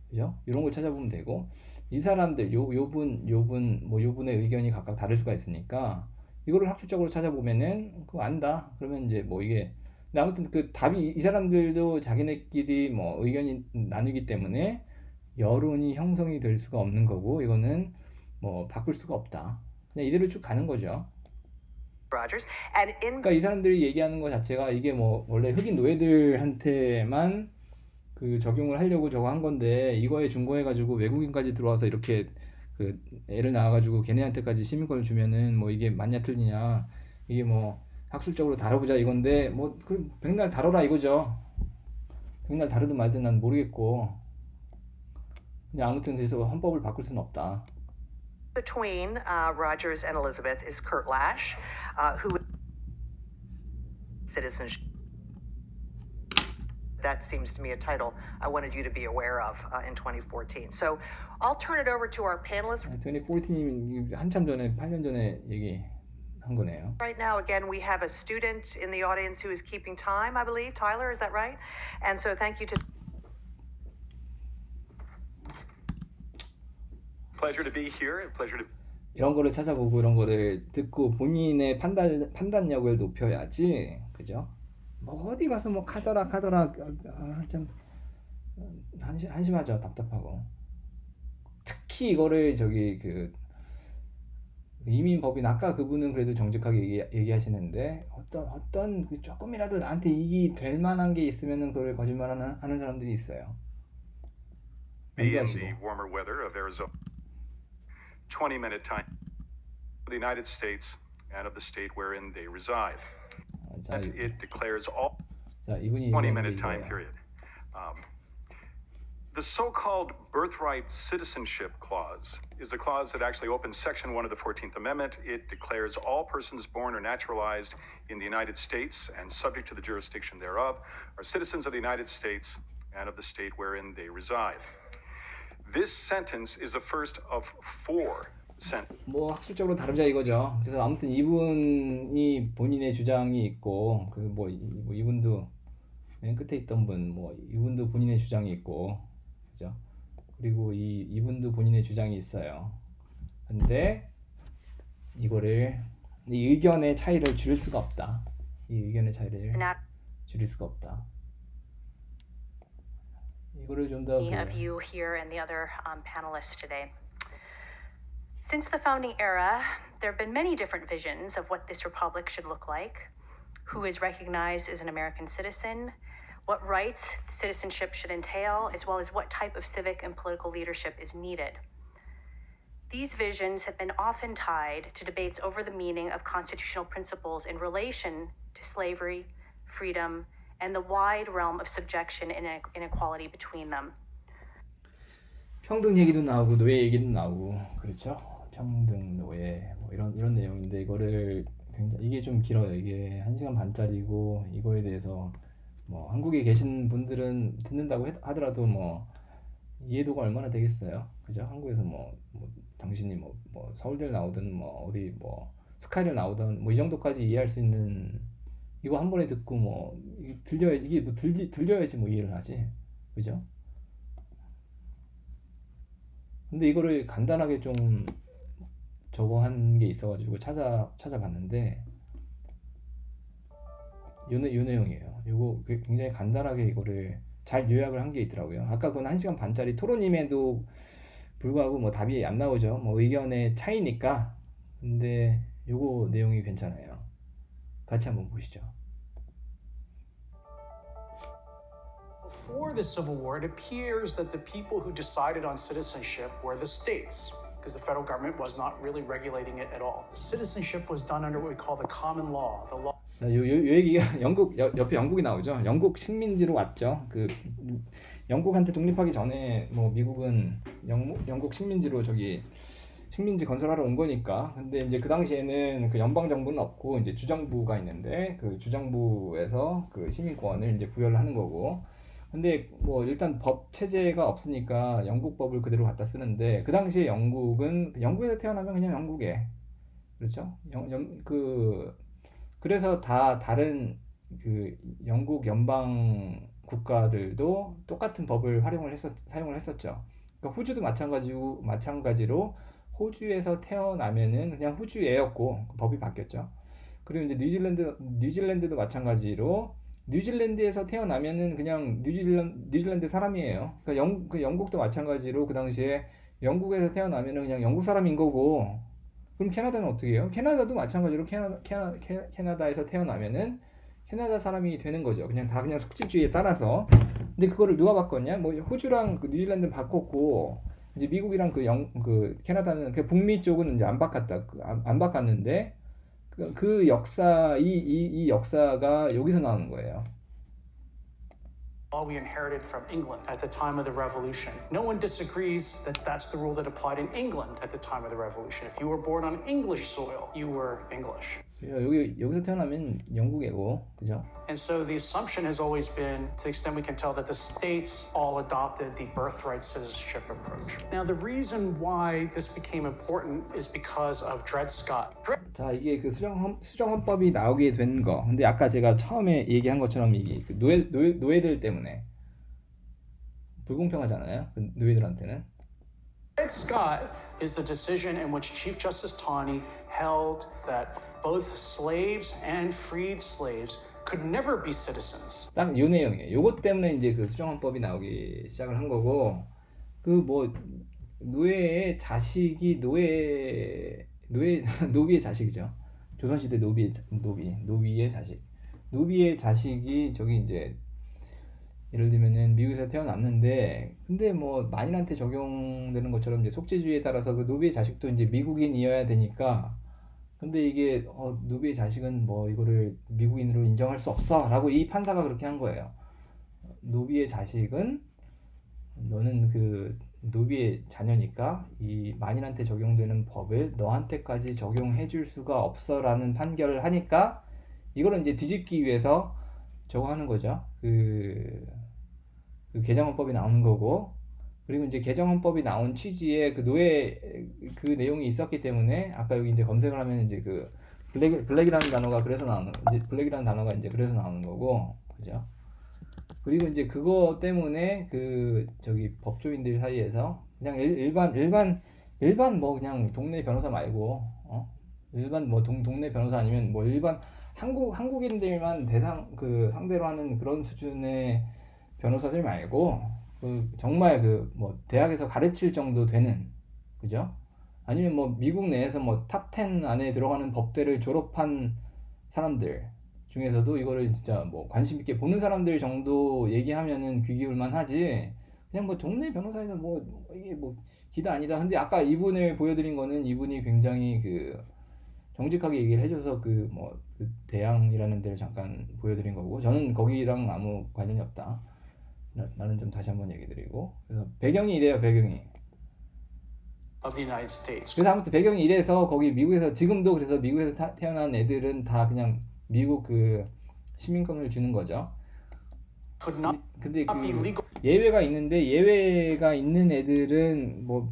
그죠? 이런 걸 찾아보면 되고 이 사람들 요분의 의견이 각각 다를 수가 있으니까 이거를 학술적으로 찾아보면은 그거 안다 그러면 이제 뭐 이게 근데 아무튼 그 답이 이 사람들도 자기네끼리 뭐 의견이 나누기 때문에 여론이 형성이 될 수가 없는 거고 이거는 뭐 바꿀 수가 없다. 그냥 이대로 쭉 가는 거죠. 그러니까 이 사람들이 얘기하는 거 자체가 이게 뭐 원래 흑인 노예들한테만 그 적용을 하려고 저거 한 건데 이거에 준거해가지고 외국인까지 들어와서 이렇게 그 애를 낳아가지고 걔네한테까지 시민권을 주면은 뭐 이게 맞냐 틀리냐 이게 뭐 학술적으로 다뤄보자 이건데 뭐 그 백날 다뤄라 이거죠. 백날 다루든 말든 난 모르겠고 그냥 아무튼 그래서 헌법을 바꿀 수는 없다. Between Rogers and Elizabeth is Kurt Lash, who citizenship. That seems to me a title I wanted you to be aware of in 2014. So I'll turn it over to our panelists. 2014이면 한참 전에 8년 전에 얘기한 거네요. Right now, again, we have a student in the audience who is keeping time, I believe. Tyler, is that right? And so thank you to. Pleasure to be here. Pleasure to. 이런 거를 찾아보고 이런 거를 듣고 본인의 판단력을 높여야지, 그죠? 뭐 어디 가서 뭐 카더라 참 한심하죠, 답답하고. 특히 이거를 저기 그 이민법인 아까 그분은 그래도 정직하게 얘기하시는데 어떤 그 조금이라도 나한테 이익이 될 만한 게 있으면은 그걸 거짓말하는 사람들이 있어요. Be in the warmer weather of Arizona. 20-minute time of the United States and of the state wherein they reside. It declares all 20-minute time period. The so-called birthright citizenship clause is a clause that actually opens Section 1 of the 14th Amendment. It declares all persons born or naturalized in the United States and subject to the jurisdiction thereof are citizens of the United States and of the state wherein they reside. This sentence is the first of 4 sentences. 뭐 학술적으로 다루자 이거죠. 그래서 아무튼 이분이 본인의 주장이 있고 그 뭐 이분도 맨 끝에 있던 분 뭐 이분도 본인의 주장이 있고 그죠? 그리고 이분도 본인의 주장이 있어요. 근데 이거를 이 의견의 차이를 줄일 수가 없다. 이 의견의 차이를 줄일 수가 없다. 이거를 좀 더 of you here and the other panelists today. Since the founding era, there have been many different visions of what this republic should look like. who is recognized as an American citizen, what rights citizenship should entail, as well as what type of civic and political leadership is needed. These visions have been often tied to debates over the meaning of constitutional principles in relation to slavery, freedom, and the wide realm of subjection and inequality between them. 평등 얘기도 나오고 노예 얘기도 나오고 그렇죠. 평등 노예 뭐 이런 내용인데 이거를 굉장히 이게 좀 길어요. 이게 1시간 반짜리고 이거에 대해서 뭐 한국에 계신 분들은 듣는다고 하더라도 뭐 이해도가 얼마나 되겠어요. 그죠? 한국에서 뭐 당신이 뭐 서울대를 나오든 뭐 어디 뭐 스카이를 나오든 뭐 이 정도까지 이해할 수 있는 이거 한 번에 듣고 뭐 이게 뭐 들려야지 뭐 이해를 하지. 그죠? 근데 이거를 간단하게 좀 저거 한 게 있어가지고 찾아봤는데 요 내용이에요. 요거 굉장히 간단하게 이거를 잘 요약을 한 게 있더라고요. 아까 그건 1시간 반짜리 토론임에도 불구하고 뭐 답이 안 나오죠. 뭐 의견의 차이니까. 근데 요거 내용이 괜찮아요. 같이 한번 보시죠. Before the Civil War, it appears that the people who decided on citizenship were the states, because the federal government was not really regulating it at all. Citizenship was done under what we call the common law, the law. 자, 요 얘기가 옆에 영국이 나오죠. 영국 식민지로 왔죠. 그 영국한테 독립하기 전에 뭐 미국은 영국 식민지로 식민지 건설하러 온 거니까. 근데 이제 그 당시에는 그 연방 정부는 없고 이제 주정부가 있는데 그 주정부에서 그 시민권을 이제 부여를 하는 거고. 근데 뭐 일단 법 체제가 없으니까 영국 법을 그대로 갖다 쓰는데 그 당시에 영국에서 태어나면 그냥 영국에 그렇죠? 그래서 다 다른 그 영국 연방 국가들도 똑같은 법을 사용을 했었죠. 그러니까 호주도 마찬가지로 호주에서 태어나면은 그냥 호주애였고 법이 바뀌었죠. 그리고 이제 뉴질랜드도 마찬가지로 뉴질랜드에서 태어나면은 그냥 뉴질랜드 사람이에요. 그러니까 영국도 마찬가지로 그 당시에 영국에서 태어나면은 그냥 영국 사람인 거고. 그럼 캐나다는 어떻게 해요? 캐나다도 마찬가지로 캐나다에서 태어나면은 캐나다 사람이 되는 거죠. 그냥 속지주의에 따라서. 근데 그거를 누가 바꿨냐? 뭐 호주랑 그 뉴질랜드는 바꿨고 이제 미국이랑 그 캐나다는 그 북미 쪽은 이제 안 바꿨는데 그 역사 이 역사가 여기서 나오는 거예요. We inherited from England at the time of the Revolution. No one disagrees that that's the rule that applied in England at the time of the Revolution. If you were born on English soil, you were English. 여기서 태어나면 영국이고, 그죠? And so the assumption has always been, to the extent we can tell, that the states all adopted the birthright citizenship approach. Now, the reason why this became important is because of Dred Scott. 자, 이게 그 수정헌법이 나오게 된 거. 근데 아까 제가 처음에 얘기한 것처럼 이게 그 노예들 때문에 불공평하잖아요. 그 노예들한테는. Dred Scott is the decision in which Chief Justice Taney held that both slaves and freed slaves could never be citizens. 딱 요 내용이에요. 요것 때문에 이제 그 수정헌법이 나오기 시작을 한 거고, 그 뭐 노예의 자식이 노비의 자식이죠. 조선시대 노비의 자식. 노비의 자식이 저기 이제 예를 들면은 미국에서 태어났는데, 근데 뭐 만인한테 적용되는 것처럼 이제 속죄주의에 따라서 그 노비의 자식도 이제 미국인이어야 되니까. 근데 이게 노비의 자식은 뭐 이거를 미국인으로 인정할 수 없어라고 이 판사가 그렇게 한 거예요. 노비의 자식은 너는 그 노비의 자녀니까 이 만인한테 적용되는 법을 너한테까지 적용해 줄 수가 없어라는 판결을 하니까 이거를 이제 뒤집기 위해서 저거 하는 거죠. 그 개정헌법이 나오는 거고, 그리고 이제 개정헌법이 나온 취지에 그 노예 그 내용이 있었기 때문에 아까 여기 이제 검색을 하면 이제 그 블랙이라는 단어가 그래서 나오는 거고, 그죠? 그리고 이제 그거 때문에 그 저기 법조인들 사이에서 그냥 일반 뭐 그냥 동네 변호사 말고 일반 뭐 동네 변호사 아니면 뭐 일반 한국인들만 상대로 하는 그런 수준의 변호사들 말고 그 정말 그 뭐 대학에서 가르칠 정도 되는, 그죠? 아니면 뭐 미국 내에서 뭐 탑 10 안에 들어가는 법대를 졸업한 사람들 중에서도 이거를 진짜 뭐 관심 있게 보는 사람들 정도 얘기하면은 귀 기울만 하지, 그냥 뭐 동네 변호사에서 뭐 이게 뭐 기다 아니다. 근데 아까 이분을 보여드린 거는 이분이 굉장히 그 정직하게 얘기를 해줘서 그 뭐 그 대양이라는 데를 잠깐 보여드린 거고, 저는 거기랑 아무 관련이 없다. 나는 좀 다시 한번 얘기 드리고, 그래서 배경이 이래요. 배경이. of the United States. 그래서 아무튼 배경이 이래서 거기 미국에서 지금도, 그래서 미국에서 태어난 애들은 다 그냥 미국 그 시민권을 주는 거죠. Could not 근데 be 그 legal. 예외가 있는데, 예외가 있는 애들은 뭐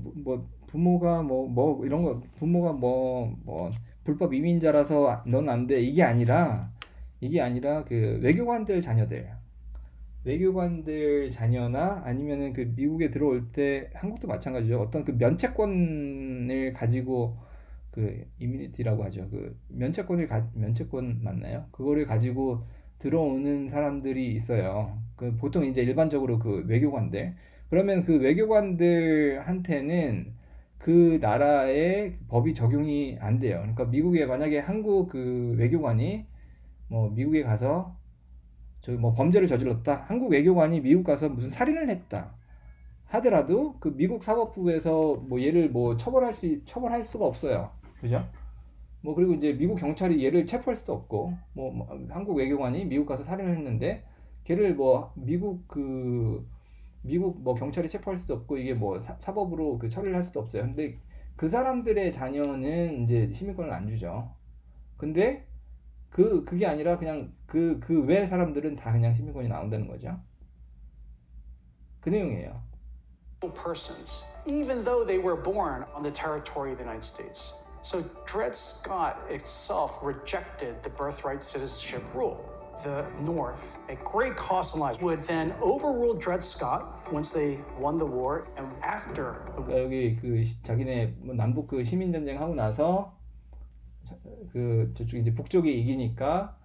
부모가 뭐 이런 거, 부모가 뭐 불법 이민자라서 넌 안 돼, 이게 아니라 그 외교관들 자녀나 아니면은 그 미국에 들어올 때, 한국도 마찬가지죠. 어떤 그 면책권을 가지고, 그 이미니티라고 하죠. 그 면책권 맞나요? 그거를 가지고 들어오는 사람들이 있어요. 그 보통 이제 일반적으로 그 외교관들. 그러면 그 외교관들한테는 그 나라의 법이 적용이 안 돼요. 그러니까 미국에 만약에 한국 그 외교관이 뭐 미국에 가서 저기 뭐 범죄를 저질렀다. 한국 외교관이 미국 가서 무슨 살인을 했다 하더라도 그 미국 사법부에서 뭐 얘를 뭐 처벌할 수가 없어요. 그죠? 뭐 그리고 이제 미국 경찰이 얘를 체포할 수도 없고, 뭐 한국 외교관이 미국 가서 살인을 했는데 걔를 뭐 미국 뭐 경찰이 체포할 수도 없고, 이게 뭐 사법으로 그 처리를 할 수도 없어요. 근데 그 사람들의 자녀는 이제 시민권을 안 주죠. 근데 그게 아니라 그냥 그 외 사람들은 다 그냥 시민권이 나온다는 거죠. 그 내용이에요. Persons, even though they were born on the territory of the United States. So Dred Scott itself rejected the birthright citizenship rule. The North, at great cost and lives, would then overrule Dred Scott once they won the war, and after the war. 그러니까 여기 그 자기네 뭐 남북 그 시민 전쟁 하고 나서 그 저쪽 이제 북쪽이 이기니까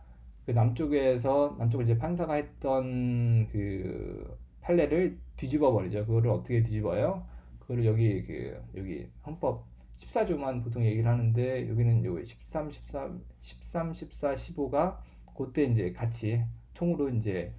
그 남쪽을 이제 판사가 했던 그 판례를 뒤집어 버리죠. 그거를 어떻게 뒤집어요? 그거를 여기 헌법 14조만 보통 얘기를 하는데, 여기는 요 13, 14, 15가 그때 이제 같이 통으로 이제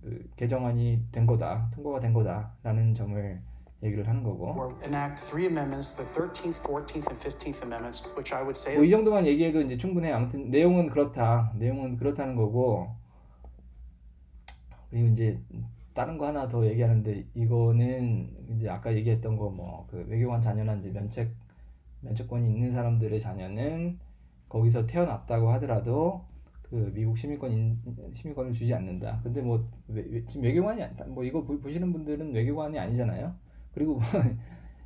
그 개정안이 된 거다, 통과가 된 거다라는 점을 얘기를 하는 거고. Or enact three amendments, the 13th, 14th, and 15th amendments, which I would say. 뭐 이 정도만 얘기해도 이제 충분해. 아무튼 내용은 그렇다는 거고. 그리고 이제 다른 거 하나 더 얘기하는데, 이거는 이제 아까 얘기했던 거 뭐 그 외교관 자녀나 이제 면책권이 있는 사람들의 자녀는 거기서 태어났다고 하더라도 그 미국 시민권을 주지 않는다. 근데 뭐 지금 외교관이 아니다. 뭐 이거 보시는 분들은 외교관이 아니잖아요. 그리고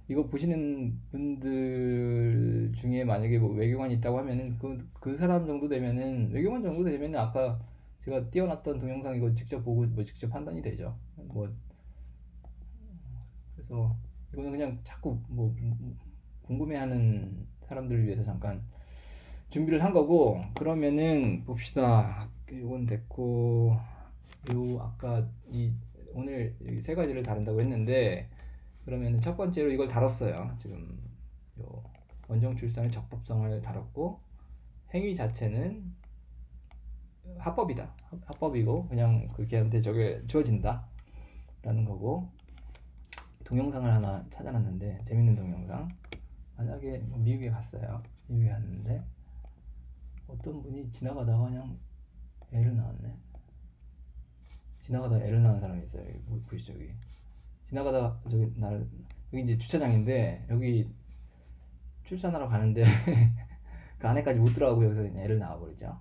이거 보시는 분들 중에 만약에 뭐 외교관이 있다고 하면은 그 사람 정도 되면은, 외교관 정도 되면은 아까 제가 띄워놨던 동영상 이거 직접 보고 뭐 직접 판단이 되죠. 뭐 그래서 이거는 그냥 자꾸 뭐 궁금해하는 사람들을 위해서 잠깐 준비를 한 거고. 그러면은 봅시다. 이건 됐고, 요 아까 오늘 세 가지를 다룬다고 했는데, 그러면은 첫 번째로 이걸 다뤘어요. 지금 요 원정 출산의 적법성을 다뤘고, 행위 자체는 합법이고 그냥 그 걔한테 저게 주어진다 라는 거고. 동영상을 하나 찾아놨는데, 재밌는 동영상. 만약에 뭐 미국에 갔는데 어떤 분이 지나가다가 그냥 애를 낳았네. 지나가다가 애를 낳은 사람이 있어요. 여기 보시죠. 여기 지나가다가 여기 이제 주차장인데, 여기 출산하러 가는데 그 안에까지 못 들어가고 여기서 그냥 애를 낳아버리죠.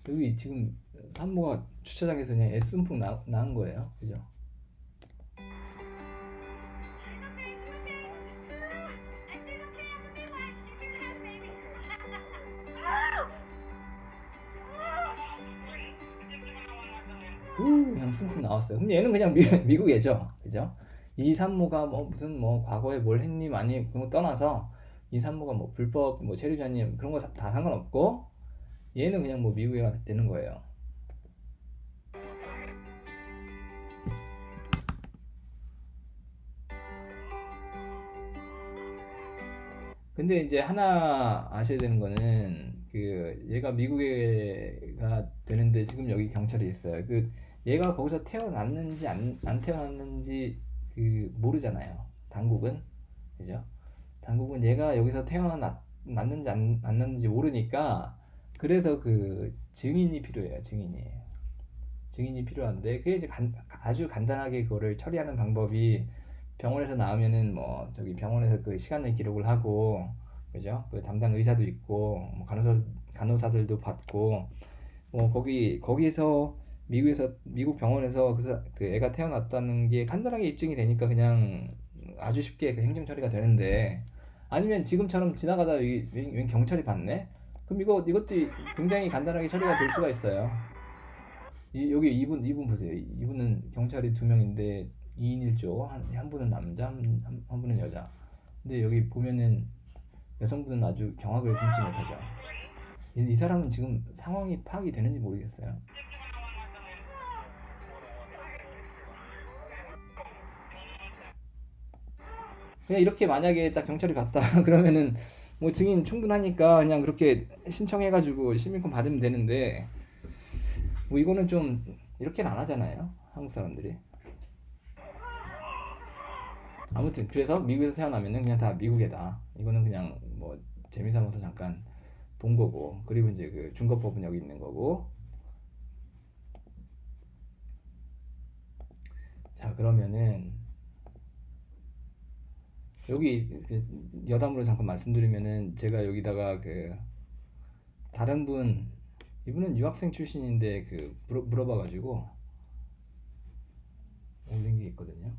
여기 지금 산모가 주차장에서 그냥 애 숨풍 나은 거예요. 그죠? 그냥 숨풍 나왔어요. 그럼 얘는 그냥 미국 애죠. 그죠? 이 산모가 뭐 무슨 뭐 과거에 뭘 했니 많이 그런 거 떠나서, 이 산모가 뭐 불법 뭐 체류자님 그런 거 다 상관없고, 얘는 그냥 뭐 미국 애가 되는 거예요. 근데 이제 하나 아셔야 되는 거는 그 얘가 미국에가 되는데 지금 여기 경찰이 있어요. 그 얘가 거기서 태어났는지 안 태어났는지 그 모르잖아요. 당국은. 그죠? 당국은 얘가 여기서 태어났는지 안 났는지 모르니까 그래서 그 증인이 필요해요. 증인이 필요한데 그게 이제 아주 간단하게 그거를 처리하는 방법이 병원에서 나오면은 뭐 저기 병원에서 그 시간을 기록을 하고 그죠? 그 담당 의사도 있고 뭐 간호사들도 받고 뭐 거기서 미국 병원에서 그 애가 태어났다는 게 간단하게 입증이 되니까 그냥 아주 쉽게 그 행정 처리가 되는데 아니면 지금처럼 지나가다 웬 경찰이 봤네? 그럼 이것도 굉장히 간단하게 처리가 될 수가 있어요. 여기 이분 보세요. 이분은 경찰이 2명인데 2인 1조 한 분은 남자 한 분은 여자. 근데 여기 보면은 여성분은 아주 경악을 금치 못하죠. 이 사람은 지금 상황이 파악이 되는지 모르겠어요. 그냥 이렇게 만약에 딱 경찰이 봤다 그러면은 뭐 증인 충분하니까 그냥 그렇게 신청해가지고 시민권 받으면 되는데 뭐 이거는 좀 이렇게는 안 하잖아요. 한국 사람들이. 아무튼 그래서 미국에서 태어나면은 그냥 다 미국에다. 이거는 그냥 뭐 재미삼아서 잠깐 본 거고. 그리고 이제 그 준거법은 여기 있는 거고. 자 그러면은 여기 여담으로 잠깐 말씀드리면은 제가 여기다가 그 다른 이분은 유학생 출신인데 그 물어봐가지고 올린 게 있거든요.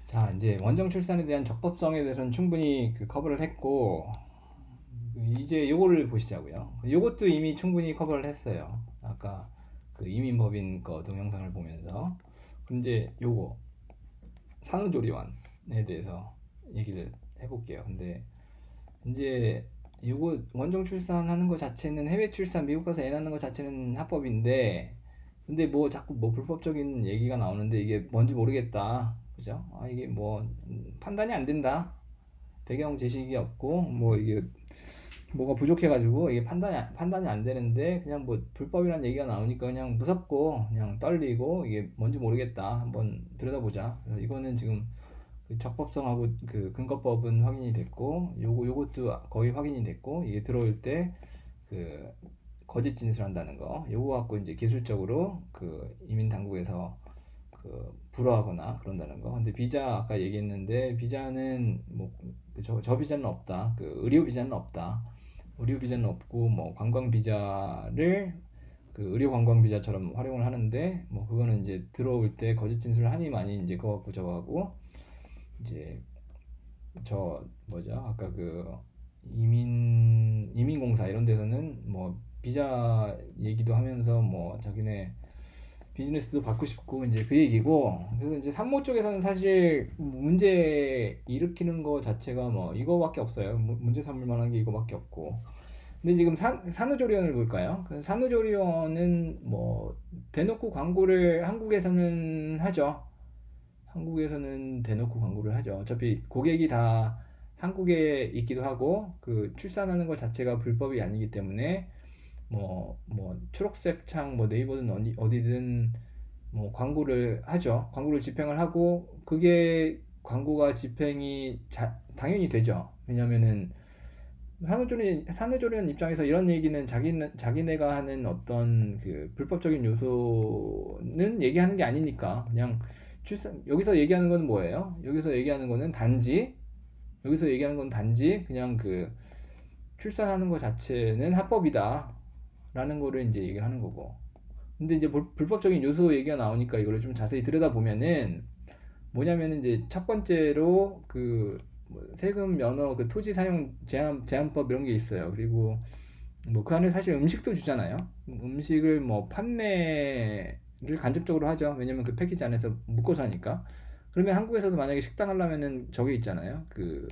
자 이제 원정 출산에 대한 적법성에 대해서는 충분히 그 커버를 했고 이제 요거를 보시자고요. 요것도 이미 충분히 커버를 했어요. 아까 그 이민법인 거 동영상을 보면서. 그럼 이제 요거 산후조리원에 대해서 얘기를 해볼게요. 근데 이제 요거 원정 출산하는 거 자체는 해외 출산 미국 가서 애 낳는 거 자체는 합법인데 근데 뭐 자꾸 뭐 불법적인 얘기가 나오는데 이게 뭔지 모르겠다. 그죠? 이게 뭐 판단이 안 된다. 배경 지식이 없고 뭐 이게 뭐가 부족해가지고 이게 판단이 안 되는데 그냥 뭐 불법이라는 얘기가 나오니까 그냥 무섭고 그냥 떨리고 이게 뭔지 모르겠다. 한번 들여다보자. 그래서 이거는 지금 그 적법성하고 그 근거법은 확인이 됐고 요것도 거의 확인이 됐고 이게 들어올 때 그 거짓 진술한다는 거 요거 갖고 이제 기술적으로 그 이민 당국에서 그 불허하거나 그런다는 거. 근데 비자 아까 얘기했는데 비자는 뭐 저 비자는 없다. 그 의료 비자는 없다. 의료 비자는 없고 뭐 관광 비자를 그 의료 관광 비자처럼 활용을 하는데 뭐 그거는 이제 들어올 때 거짓 진술을 하니 많이 이제 그거 갖고 저거 하고 이제 저 뭐죠? 아까 그 이민공사 이런 데서는 뭐 비자 얘기도 하면서 뭐 자기네 비즈니스도 받고 싶고 이제 그 얘기고. 그래서 이제 산모 쪽에서는 사실 문제 일으키는 거 자체가 뭐 이거밖에 없어요. 문제 삼을 만한 게 이거밖에 없고. 근데 지금 산후조리원을 볼까요? 그 산후조리원은 뭐 대놓고 광고를 한국에서는 하죠. 한국에서는 대놓고 광고를 하죠. 어차피 고객이 다 한국에 있기도 하고 그 출산하는 것 자체가 불법이 아니기 때문에 뭐 초록색 창 뭐 네이버든 어디든 뭐 광고를 하죠. 광고를 집행을 하고 그게 광고가 집행이 당연히 되죠. 왜냐면은 산후조리원 입장에서 이런 얘기는 자기네가 하는 어떤 그 불법적인 요소는 얘기하는 게 아니니까 그냥 여기서 얘기하는 건 뭐예요? 여기서 얘기하는 거는 단지 그냥 그 출산하는 것 자체는 합법이다 라는 거를 이제 얘기를 하는 거고. 근데 이제 불법적인 요소 얘기가 나오니까 이거를 좀 자세히 들여다보면은 뭐냐면은 이제 첫 번째로 그 뭐 세금 면허 그 토지 사용 제한법 이런 게 있어요. 그리고 뭐 그 안에 사실 음식도 주잖아요. 음식을 뭐 판매를 간접적으로 하죠. 왜냐면 그 패키지 안에서 묶어서 하니까. 그러면 한국에서도 만약에 식당 하려면은 저게 있잖아요. 그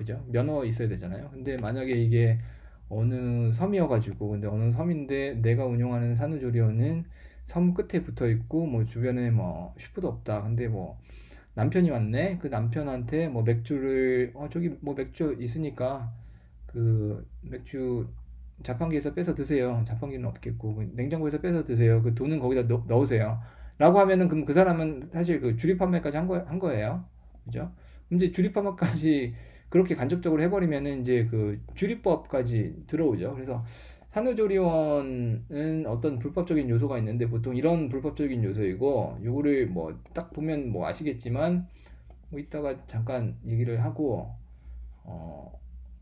그죠? 면허 있어야 되잖아요. 근데 만약에 이게 어느 섬이어가지고, 근데 어느 섬인데 내가 운영하는 산후조리원은 섬 끝에 붙어 있고 뭐 주변에 뭐 슈퍼도 없다. 근데 뭐 남편이 왔네. 그 남편한테 뭐 맥주를 저기 뭐 맥주 있으니까 그 맥주 자판기에서 빼서 드세요. 자판기는 없겠고 그 냉장고에서 빼서 드세요. 그 돈은 거기다 넣으세요. 라고 하면은 그럼 그 사람은 사실 그 주립 판매까지 한 거예요. 그죠? 그럼 이제 주립 판매까지 그렇게 간접적으로 해버리면은 이제 그 주립법까지 들어오죠. 그래서 산후조리원은 어떤 불법적인 요소가 있는데 보통 이런 불법적인 요소이고 요거를 뭐 딱 보면 뭐 아시겠지만 뭐 이따가 잠깐 얘기를 하고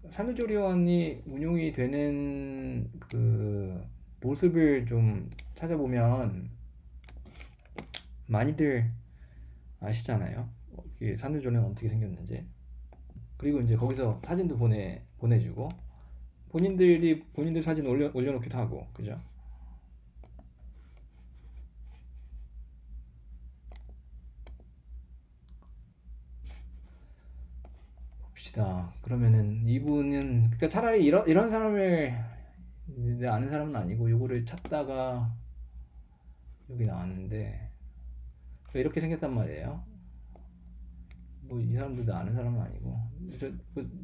산후조리원이 운용이 되는 그 모습을 좀 찾아보면 많이들 아시잖아요. 이게 산후조리원 어떻게 생겼는지. 그리고 이제 거기서 사진도 보내주고 본인들 사진 올려놓기도 하고 그죠? 봅시다. 그러면은 이분은 그러니까 차라리 이런 사람을 내 아는 사람은 아니고 요거를 찾다가 여기 나왔는데 이렇게 생겼단 말이에요. 뭐 이 사람도 나 아는 사람은 아니고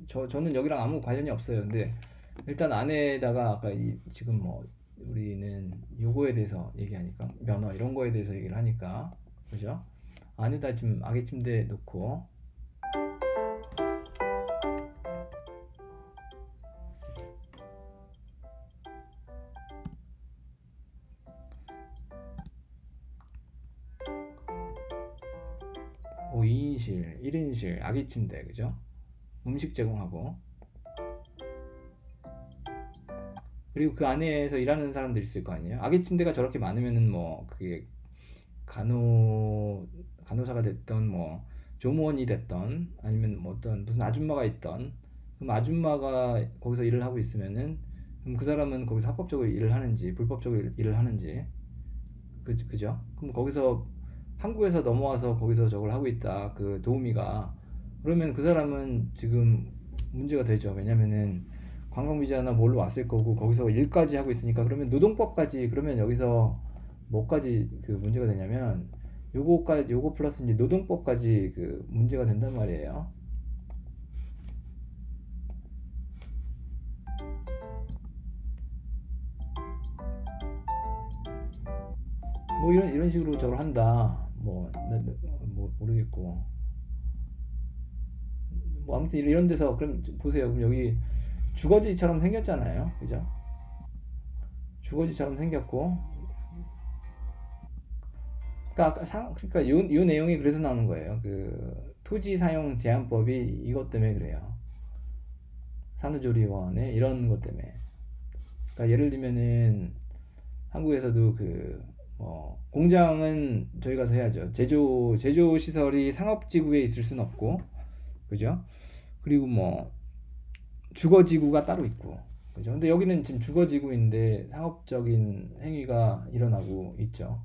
저는 여기랑 아무 관련이 없어요. 근데 일단 안에다가 아까 지금 뭐 우리는 요거에 대해서 얘기하니까 면허 이런 거에 대해서 얘기를 하니까 그죠? 안에다 지금 아기 침대 놓고 뭐 2인실, 1인실, 아기 침대 그죠? 음식 제공하고 그리고 그 안에서 일하는 사람들 있을 거 아니에요. 아기 침대가 저렇게 많으면은 뭐 그게 간호사가 됐던 뭐 조무원이 됐던 아니면 뭐 어떤 무슨 아줌마가 있던 그럼 아줌마가 거기서 일을 하고 있으면은 그럼 그 사람은 거기서 합법적으로 일을 하는지 불법적으로 일을 하는지 그죠? 그럼 거기서 한국에서 넘어와서 거기서 저걸 하고 있다 그 도우미가 그러면 그 사람은 지금 문제가 되죠. 왜냐면은 관광비자나 뭘로 왔을 거고 거기서 일까지 하고 있으니까 그러면 노동법까지 그러면 여기서 뭐까지 그 문제가 되냐면 요거 플러스 이제 노동법까지 그 문제가 된단 말이에요. 뭐 이런 식으로 저걸 한다. 뭐 모르겠고. 뭐 아무튼 이런 데서 그럼 보세요. 그럼 여기 주거지처럼 생겼잖아요. 그죠? 주거지처럼 생겼고. 그러니까 요 내용이 그래서 나오는 거예요. 그 토지 사용 제한법이 이것 때문에 그래요. 산후조리원의 이런 것 때문에. 그러니까 예를 들면은 한국에서도 그 공장은 저희 가서 해야죠. 제조 시설이 상업지구에 있을 순 없고, 그죠? 그리고 뭐 주거지구가 따로 있고, 그죠? 근데 여기는 지금 주거지구인데 상업적인 행위가 일어나고 있죠.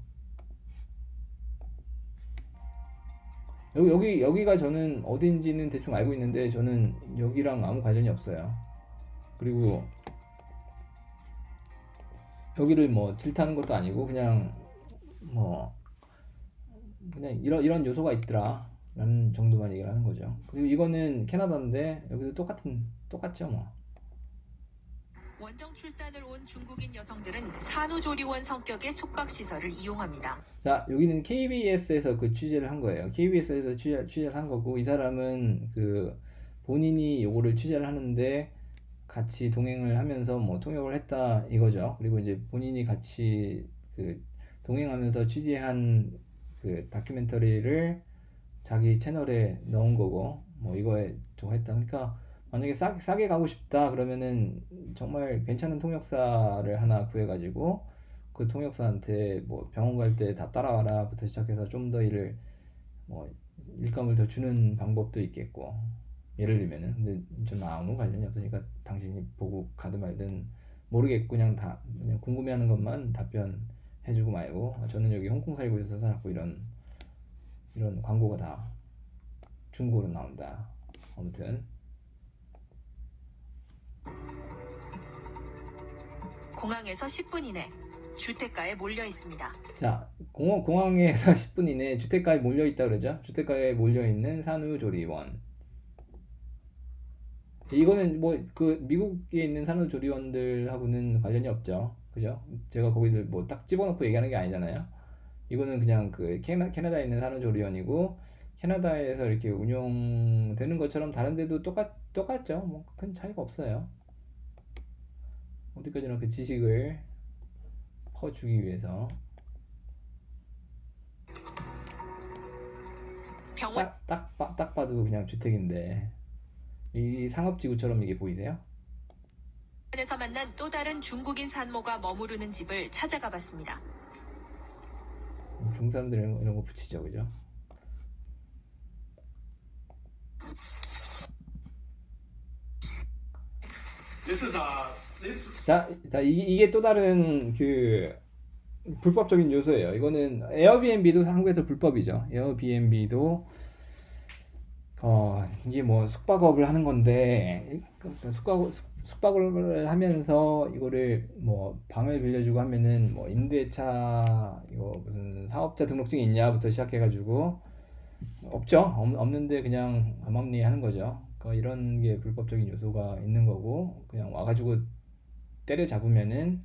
여기가 저는 어딘지는 대충 알고 있는데 저는 여기랑 아무 관련이 없어요. 그리고 여기를 뭐 질타하는 것도 아니고 그냥 이런 요소가 있더라 라는 정도만 얘기를 하는 거죠. 그리고 이거는 캐나다인데 여기도 똑같죠 뭐. 원정 출산을 온 중국인 여성들은 산후조리원 성격의 숙박시설을 이용합니다. 자, 여기는 KBS에서 그 취재를 한 거예요. KBS에서 취재를 한 거고 이 사람은 그 본인이 요거를 취재를 하는데 같이 동행을 하면서 뭐 통역을 했다 이거죠. 그리고 이제 본인이 같이 그 동행하면서 취재한 그 다큐멘터리를 자기 채널에 넣은 거고 뭐 이거에 저거 했다. 그러니까 만약에 싸게 가고 싶다 그러면은 정말 괜찮은 통역사를 하나 구해가지고 그 통역사한테 뭐 병원 갈 때 다 따라와라부터 시작해서 좀 더 일감을 더 주는 방법도 있겠고 예를 들면은 근데 좀 아무 관련이 없으니까 당신이 보고 가든 말든 모르겠고 그냥 궁금해하는 것만 답변해주고 말고 저는 여기 홍콩 살고 있어서 자꾸 이런 광고가 다 중국어로 나온다. 아무튼 공항에서 10분 이내 주택가에 몰려 있습니다. 자, 공항에서 10분 이내에 주택가에 몰려 있다 그러죠. 주택가에 몰려 있는 산후조리원. 이거는 뭐 그 미국에 있는 산후조리원들하고는 관련이 없죠. 그죠? 제가 거기들 뭐 딱 집어넣고 얘기하는 게 아니잖아요. 이거는 그냥 그 캐나다에 있는 산후조리원이고 캐나다에서 이렇게 운영되는 것처럼 다른 데도 똑같죠. 뭐 큰 차이가 없어요. 어디까지나 그 지식을 퍼주기 위해서 병원 딱 봐도 그냥 주택인데 이 상업지구처럼 이게 보이세요? 에서 만난 또 다른 중국인 산모가 머무르는 집을 찾아가 봤습니다. 중국 사람들은 이런 거 붙이죠, 그죠? 자, 이게 또 다른 그 불법적인 요소예요. 이거는 에어비앤비도 한국에서 불법이죠. 에어비앤비도 이게 뭐 숙박업을 하는 건데 숙박을 하면서 이거를 뭐 방을 빌려주고 하면은 뭐 임대차 이거 무슨 사업자 등록증이 있냐부터 시작해가지고 없죠. 없는데 그냥 암암리 하는 거죠. 그러니까 이런 게 불법적인 요소가 있는 거고 그냥 와가지고 때려잡으면은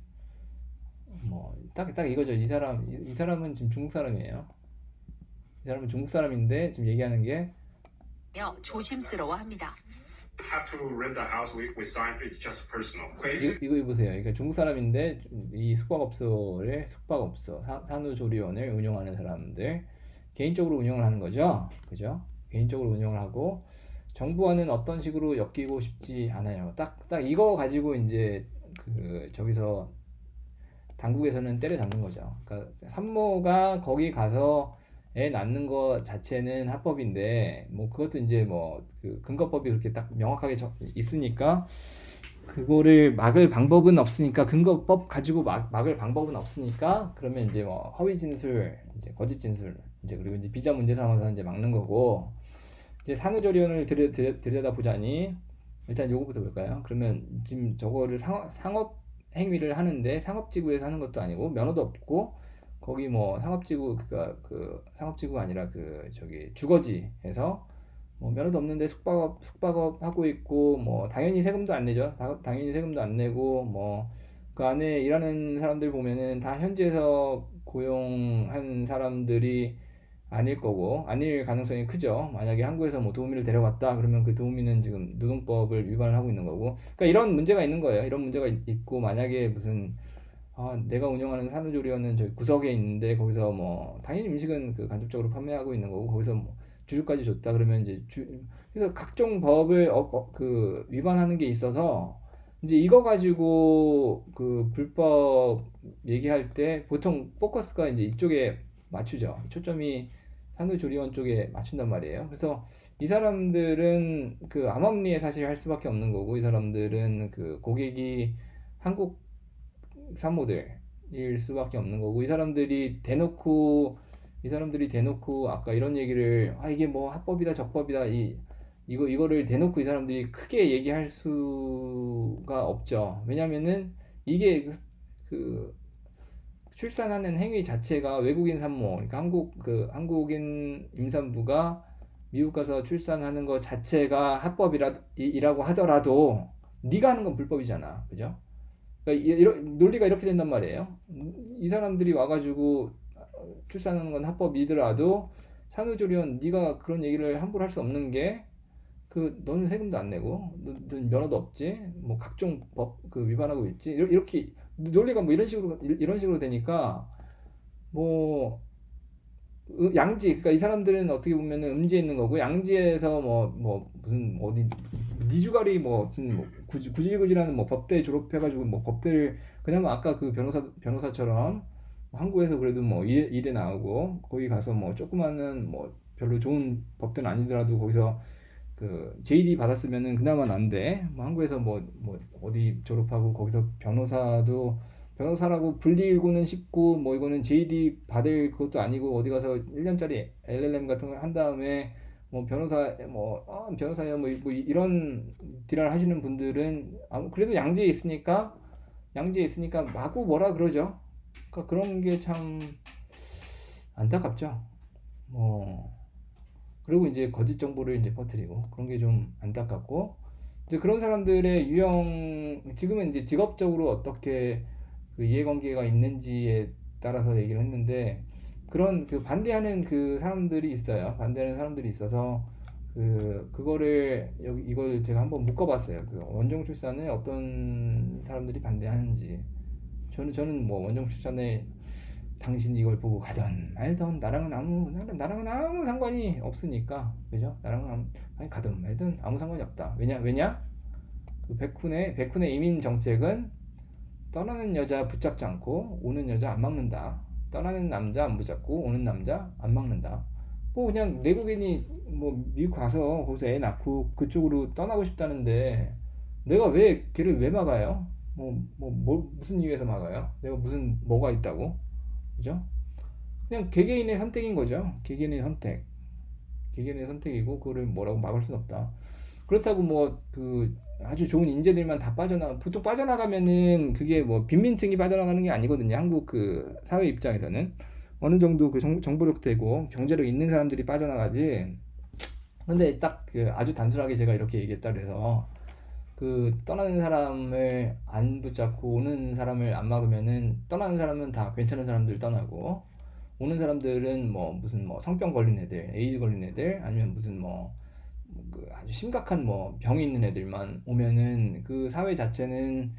뭐 딱 이거죠. 이 사람은 지금 중국 사람이에요. 이 사람은 중국 사람인데 지금 얘기하는 게 조심스러워합니다. 이거 보세요. 그러니까 중국 사람인데 이 숙박업소 산후조리원을 운영하는 사람들 개인적으로 운영을 하는 거죠. 그죠? 개인적으로 운영을 하고 정부와는 어떤 식으로 엮이고 싶지 않아요. 딱 이거 가지고 이제 그 저기서 당국에서는 때려잡는 거죠. 그러니까 산모가 거기 가서 애 낳는 거 자체는 합법인데 뭐 그것도 이제 뭐 그 근거법이 그렇게 딱 명확하게 있으니까 그거를 막을 방법은 없으니까 근거법 가지고 막을 방법은 없으니까 그러면 이제 뭐 허위 진술, 이제 거짓 진술, 이제 그리고 이제 비자 문제 삼아서 이제 막는 거고 이제 산후조리원을 들여다 보자니 일단 요거부터 볼까요? 그러면 지금 저거를 상업 행위를 하는데 상업지구에서 하는 것도 아니고 면허도 없고 거기 뭐 상업지구 그러니까 그 상업지구가 아니라 그 저기 주거지에서 뭐 면허도 없는데 숙박업 하고 있고 뭐 당연히 세금도 안 내죠. 당연히 세금도 안 내고 뭐 그 안에 일하는 사람들 보면은 다 현지에서 고용한 사람들이 아닐 거고 아닐 가능성이 크죠. 만약에 한국에서 뭐 도우미를 데려갔다 그러면 그 도우미는 지금 노동법을 위반을 하고 있는 거고 그러니까 이런 문제가 있는 거예요. 이런 문제가 있고 만약에 무슨 내가 운영하는 산후조리원은 저기 구석에 있는데 거기서 뭐 당연히 음식은 그 간접적으로 판매하고 있는 거고 거기서 뭐 주류까지 줬다 그러면 이제 그래서 각종 법을 그 위반하는 게 있어서 이제 이거 가지고 그 불법 얘기할 때 보통 포커스가 이제 이쪽에 맞추죠. 초점이 산후조리원 쪽에 맞춘단 말이에요. 그래서 이 사람들은 그 암암리에 사실 할 수밖에 없는 거고 이 사람들은 그 고객이 한국 산모들일 수밖에 없는 거고 이 사람들이 대놓고 아까 이런 얘기를 이게 뭐 합법이다 적법이다 이거를 대놓고 이 사람들이 크게 얘기할 수가 없죠. 왜냐면은 이게 그 출산하는 행위 자체가 외국인 산모, 그러니까 한국인 임산부가 미국 가서 출산하는 것 자체가 합법이라고 하더라도 네가 하는 건 불법이잖아, 그죠? 그러니까 논리가 이렇게 된단 말이에요. 이 사람들이 와가지고 출산하는 건 합법이더라도 산후조리원 네가 그런 얘기를 함부로 할 수 없는 게 너는 세금도 안 내고 너는 면허도 없지, 뭐 각종 법 위반하고 있지 이렇게 논리가 뭐 이런 식으로 되니까 뭐 양지 그러니까 이 사람들은 어떻게 보면은 음지에 있는 거고 양지에서 뭐 무슨 어디 니주가리 뭐 구질구질하는 뭐 법대 졸업해가지고 뭐 법대를 그나마 아까 그 변호사처럼 한국에서 그래도 뭐 일에 나오고 거기 가서 뭐 조그마한 뭐 별로 좋은 법대는 아니더라도 거기서 그 JD 받았으면은 그나마 난데 뭐 한국에서 뭐 어디 졸업하고 거기서 변호사라고 불리고는 쉽고 뭐 이거는 JD 받을 것도 아니고 어디 가서 1년짜리 LLM 같은 걸 한 다음에 뭐 변호사야 뭐 이런 딜을 하시는 분들은 그래도 양지에 있으니까 마구 뭐라 그러죠. 그러니까 그런 게 참 안타깝죠. 그리고 이제 거짓 정보를 이제 퍼뜨리고 그런 게 좀 안타깝고, 이제 그런 사람들의 지금은 이제 직업적으로 어떻게 그 이해관계가 있는지에 따라서 얘기를 했는데, 그런 그 반대하는 그 사람들이 있어요. 반대하는 사람들이 있어서 그거를 이걸 제가 한번 묶어봤어요. 그 원정 출산을 어떤 사람들이 반대하는지. 저는 뭐 원정 출산을 당신이 이걸 보고 가던 말던 나랑은 아무 상관이 없으니까, 그죠? 아니 가든 말든 아무 상관이 없다. 왜냐? 그 백훈의 이민 정책은 떠나는 여자 붙잡지 않고 오는 여자 안 막는다. 떠나는 남자 안 붙잡고 오는 남자 안 막는다. 뭐 그냥 내국인이 뭐 미국 가서 거기서 애 낳고 그쪽으로 떠나고 싶다는데 내가 걔를 왜 막아요? 무슨 이유에서 막아요? 내가 무슨 뭐가 있다고? 그죠? 그냥 개개인의 선택인 거죠. 개개인의 선택이고 그거를 뭐라고 막을 수는 없다. 그렇다고 뭐 그 아주 좋은 인재들만 다 보통 빠져나가면은 그게 뭐 빈민층이 빠져나가는 게 아니거든요. 한국 그 사회 입장에서는 어느 정도 그 정보력 되고 경제력 있는 사람들이 빠져나가지. 근데 딱 그 아주 단순하게 제가 이렇게 얘기했다 그래서 그 떠나는 사람을 안 붙잡고 오는 사람을 안 막으면은 떠나는 사람은 다 괜찮은 사람들 떠나고 오는 사람들은 뭐 무슨 뭐 성병 걸린 애들, 에이즈 걸린 애들, 아니면 무슨 그 아주 심각한 뭐 병이 있는 애들만 오면은 그 사회 자체는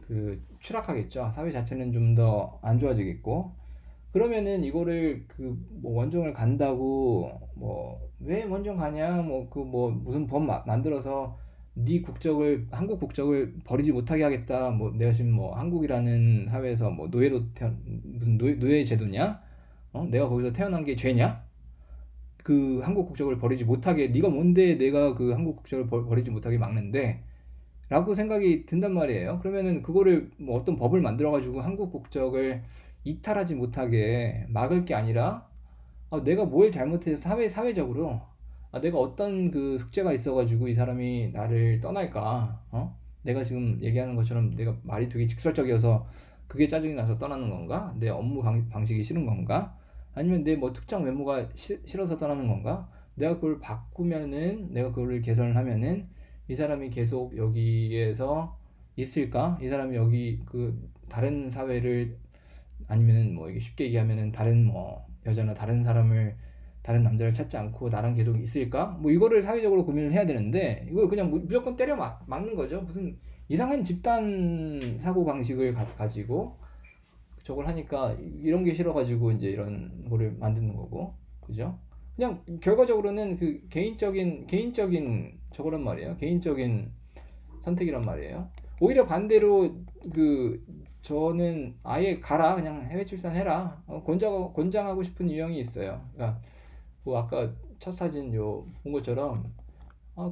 그 추락하겠죠. 사회 자체는 좀 더 안 좋아지겠고, 그러면은 이거를 그 뭐 원정을 간다고 뭐 왜 원정 가냐 무슨 법 만들어서 한국 국적을 버리지 못하게 하겠다. 뭐 내가 지금 뭐 한국이라는 사회에서 뭐 무슨 노예 제도냐? 내가 거기서 태어난 게 죄냐? 그 한국 국적을 버리지 못하게, 네가 뭔데 내가 그 한국 국적을 버리지 못하게 막는데? 라고 생각이 든단 말이에요. 그러면은 그거를 뭐 어떤 법을 만들어 가지고 한국 국적을 이탈하지 못하게 막을 게 아니라 내가 뭘 잘못해서 사회적으로 내가 어떤 그 숙제가 있어가지고 이 사람이 나를 떠날까? 내가 지금 얘기하는 것처럼 내가 말이 되게 직설적이어서 그게 짜증이 나서 떠나는 건가? 내 업무 방식이 싫은 건가? 아니면 내 뭐 특정 외모가 싫어서 떠나는 건가? 내가 그걸 바꾸면은, 내가 그걸 개선을 하면은 이 사람이 계속 여기에서 있을까? 이 사람이 여기 그 다른 사회를, 아니면은 뭐 이게 쉽게 얘기하면은 다른 뭐 여자나 다른 남자를 찾지 않고 나랑 계속 있을까? 뭐 이거를 사회적으로 고민을 해야 되는데 이걸 그냥 무조건 때려 막는 거죠. 무슨 이상한 집단 사고 방식을 가지고 저걸 하니까 이런 게 싫어가지고 이제 이런 거를 만드는 거고, 그죠? 그냥 결과적으로는 그 개인적인 저거란 말이에요. 개인적인 선택이란 말이에요. 오히려 반대로 저는 아예 가라, 그냥 해외 출산해라, 권장하고 싶은 유형이 있어요. 그러니까 뭐 아까 첫 사진 본 것처럼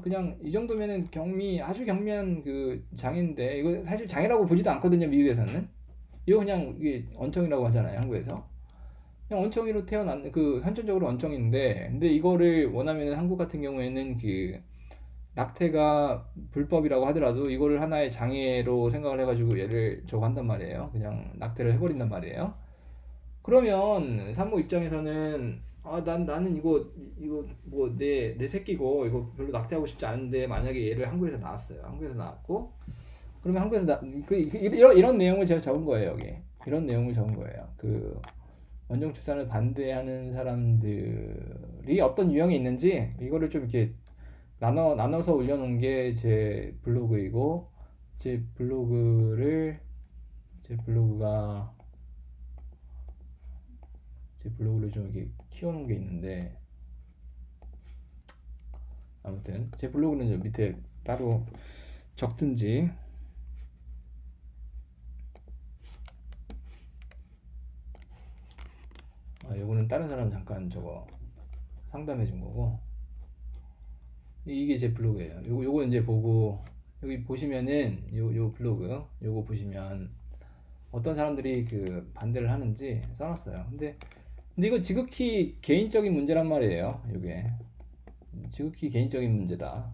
그냥 이 정도면은 아주 경미한 그 장애인데, 이거 사실 장애라고 보지도 않거든요, 미국에서는. 이거 그냥 이게 언청이라고 하잖아요, 한국에서. 그냥 언청이로 태어난 선천적으로 언청인데, 근데 이거를 원하면은 한국 같은 경우에는 그 낙태가 불법이라고 하더라도 이거를 하나의 장애로 생각을 해가지고 얘를 저거 한단 말이에요. 그냥 낙태를 해버린단 말이에요. 그러면 산모 입장에서는 나는 이거 뭐 내 새끼고 이거 별로 낙태하고 싶지 않은데, 만약에 얘를 한국에서 낳았어요. 한국에서 낳았고, 그러면 한국에서 이런 내용을 제가 적은 거예요, 여기. 이런 내용을 적은 거예요. 그 원정 출산을 반대하는 사람들이 어떤 유형이 있는지 이거를 좀 이렇게 나눠서 올려놓은 게 제 블로그이고, 제 블로그를 좀 이렇게 키워놓은 게 있는데, 아무튼 제 블로그는 저 밑에 따로 적든지. 요거는 다른 사람 잠깐 저거 상담해 준 거고, 이게 제 블로그예요. 요거 이제 보고, 여기 보시면은 요 블로그 요거 보시면 어떤 사람들이 그 반대를 하는지 써놨어요. 근데 이거 지극히 개인적인 문제란 말이에요. 요게 지극히 개인적인 문제다.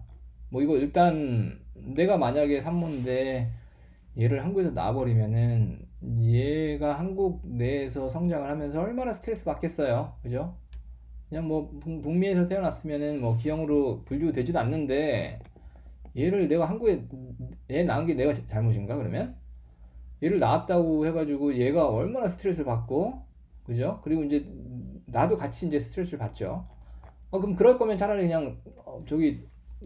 뭐 이거 일단 내가 만약에 산모인데 얘를 한국에서 낳아버리면은 얘가 한국 내에서 성장을 하면서 얼마나 스트레스 받겠어요, 그죠? 그냥 뭐 북미에서 태어났으면은 뭐 기형으로 분류되지도 않는데 얘를 내가 한국에 애 낳은 게 내가 잘못인가 그러면? 얘를 낳았다고 해가지고 얘가 얼마나 스트레스를 받고, 그죠? 그리고 이제 나도 같이 이제 스트레스를 받죠. 그럼 그럴 거면 차라리 그냥 저기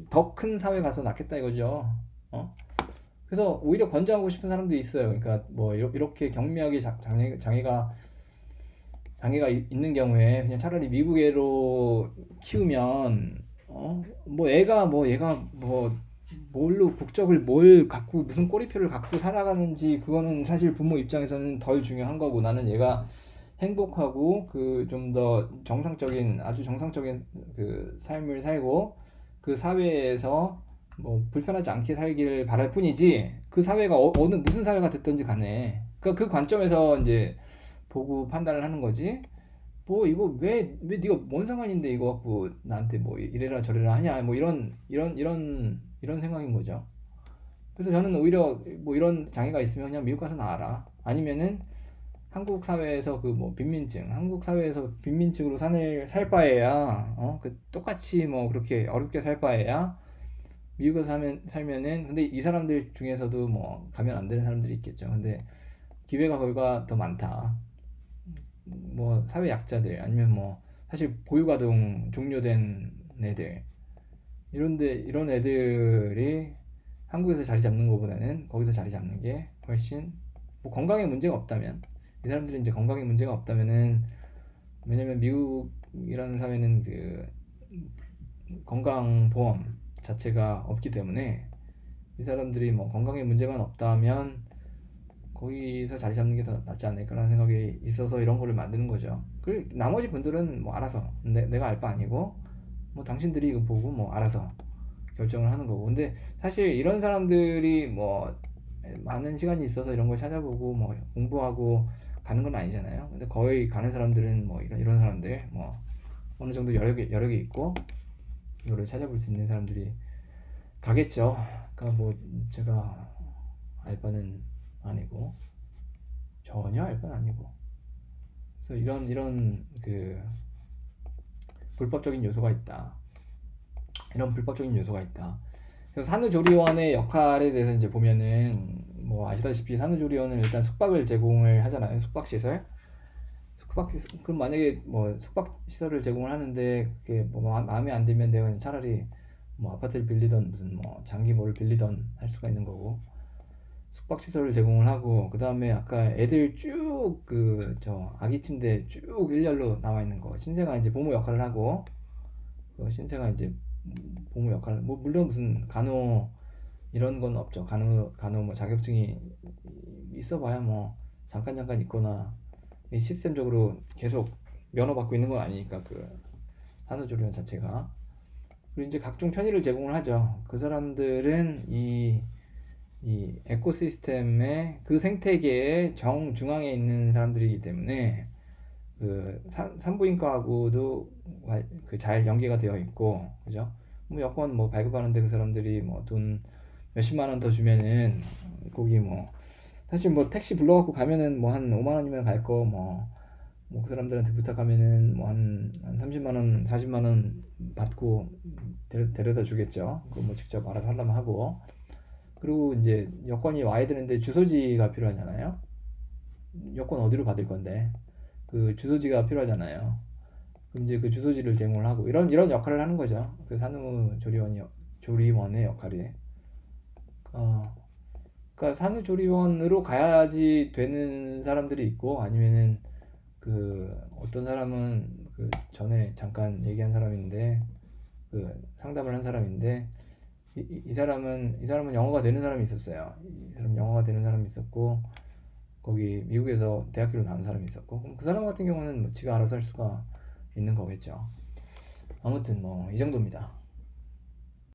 더 큰 사회 가서 낳겠다 이거죠. 그래서 오히려 권장하고 싶은 사람도 있어요. 그러니까 뭐 이렇게 경미하게 장애가 있는 경우에 그냥 차라리 미국 애로 키우면 뭐 애가 뭐 얘가 뭐 뭘로 국적을 뭘 갖고 무슨 꼬리표를 갖고 살아가는지 그거는 사실 부모 입장에서는 덜 중요한 거고, 나는 얘가 행복하고 그 좀 더 아주 정상적인 그 삶을 살고 그 사회에서 뭐 불편하지 않게 살기를 바랄 뿐이지, 그 사회가 어느 무슨 사회가 됐든지 간에 그러니까 그 관점에서 이제 보고 판단을 하는 거지. 뭐 이거 왜 네가 뭔 상관인데 이거 갖고 나한테 뭐 이래라 저래라 하냐, 뭐 이런 생각인 거죠. 그래서 저는 오히려 뭐 이런 장애가 있으면 그냥 미국 가서 나와라. 아니면은 한국 사회에서 그 뭐 한국 사회에서 빈민층으로 살 바에야 그 똑같이 뭐 그렇게 어렵게 살 바에야 미국에서 살면은, 근데 이 사람들 중에서도 뭐 가면 안 되는 사람들이 있겠죠. 근데 기회가 거기가 더 많다. 뭐 사회 약자들 아니면 뭐 사실 보육아동 종료된 애들 이런 애들이 한국에서 자리 잡는 것보다는 거기서 자리 잡는 게 훨씬, 뭐 건강에 문제가 없다면, 이 사람들이 이제 건강에 문제가 없다면은, 왜냐면 미국이라는 사회는 그 건강보험 자체가 없기 때문에 이 사람들이 뭐 건강에 문제만 없다면 거기서 자리 잡는 게 더 낫지 않을까라는 생각이 있어서 이런 거를 만드는 거죠. 그리고 나머지 분들은 뭐 알아서 내가 알 바 아니고 뭐 당신들이 이거 보고 뭐 알아서 결정을 하는 거고. 근데 사실 이런 사람들이 뭐 많은 시간이 있어서 이런 걸 찾아보고 뭐 공부하고 가는 건 아니잖아요. 근데 거의 가는 사람들은 뭐 이런 사람들 뭐 어느 정도 여력이 있고 이거를 찾아볼 수 있는 사람들이 가겠죠. 그러니까 뭐 제가 알 바는 아니고, 전혀 알 바는 아니고. 그래서 이런 그 불법적인 요소가 있다. 그래서 산후조리원의 역할에 대해서 이제 보면은 뭐 아시다시피 산후조리원은 일단 숙박을 제공을 하잖아요. 숙박시설. 그럼 만약에 뭐 숙박시설을 제공을 하는데 그게 뭐 마음에 안 들면 내가 차라리 뭐 아파트를 빌리던 무슨 뭐 장기 뭐를 빌리던 할 수가 있는 거고, 숙박시설을 제공을 하고, 그 다음에 아까 애들 쭉 그 저 아기 침대 쭉 일렬로 나와 있는 거, 신생아 이제 보모 역할을 하고, 그 신생아 이제 보모 역할, 뭐 물론 무슨 간호 이런 건 없죠. 간호 뭐 자격증이 있어봐야 뭐 잠깐 있거나 시스템적으로 계속 면허 받고 있는 건 아니니까, 그 산후조리원 자체가. 그리고 이제 각종 편의를 제공을 하죠. 그 사람들은 이 에코시스템의 그 생태계의 정중앙에 있는 사람들이기 때문에 그 산부인과하고도 그 잘 연계가 되어 있고, 그죠? 뭐 여권 뭐 발급하는데 그 사람들이 뭐 돈 몇십만 원 더 주면은 거기 뭐 사실 뭐 택시 불러갖고 가면은 뭐 한 5만 원이면 갈 거 뭐 그 사람들한테 부탁하면은 뭐 한 30만 원, 40만 원 받고 데려다 주겠죠. 그거 뭐 직접 알아서 하려면 하고. 그리고 이제 여권이 와야 되는데 주소지가 필요하잖아요. 여권 어디로 받을 건데 그 주소지가 필요하잖아요. 그럼 이제 그 주소지를 제공을 하고 이런 역할을 하는 거죠. 그 산후조리원의 역할이. 그러니까 산후조리원으로 가야지 되는 사람들이 있고, 아니면은 그 어떤 사람은 그 전에 잠깐 얘기한 사람인데, 그 상담을 한 사람인데, 이 사람은 영어가 되는 사람이 있었어요. 이 사람 영어가 되는 사람이 있었고, 거기 미국에서 대학교로 나온 사람이 있었고, 그럼 그 사람 같은 경우는 뭐 지가 알아서 할 수가 있는 거겠죠. 아무튼 뭐 이 정도입니다.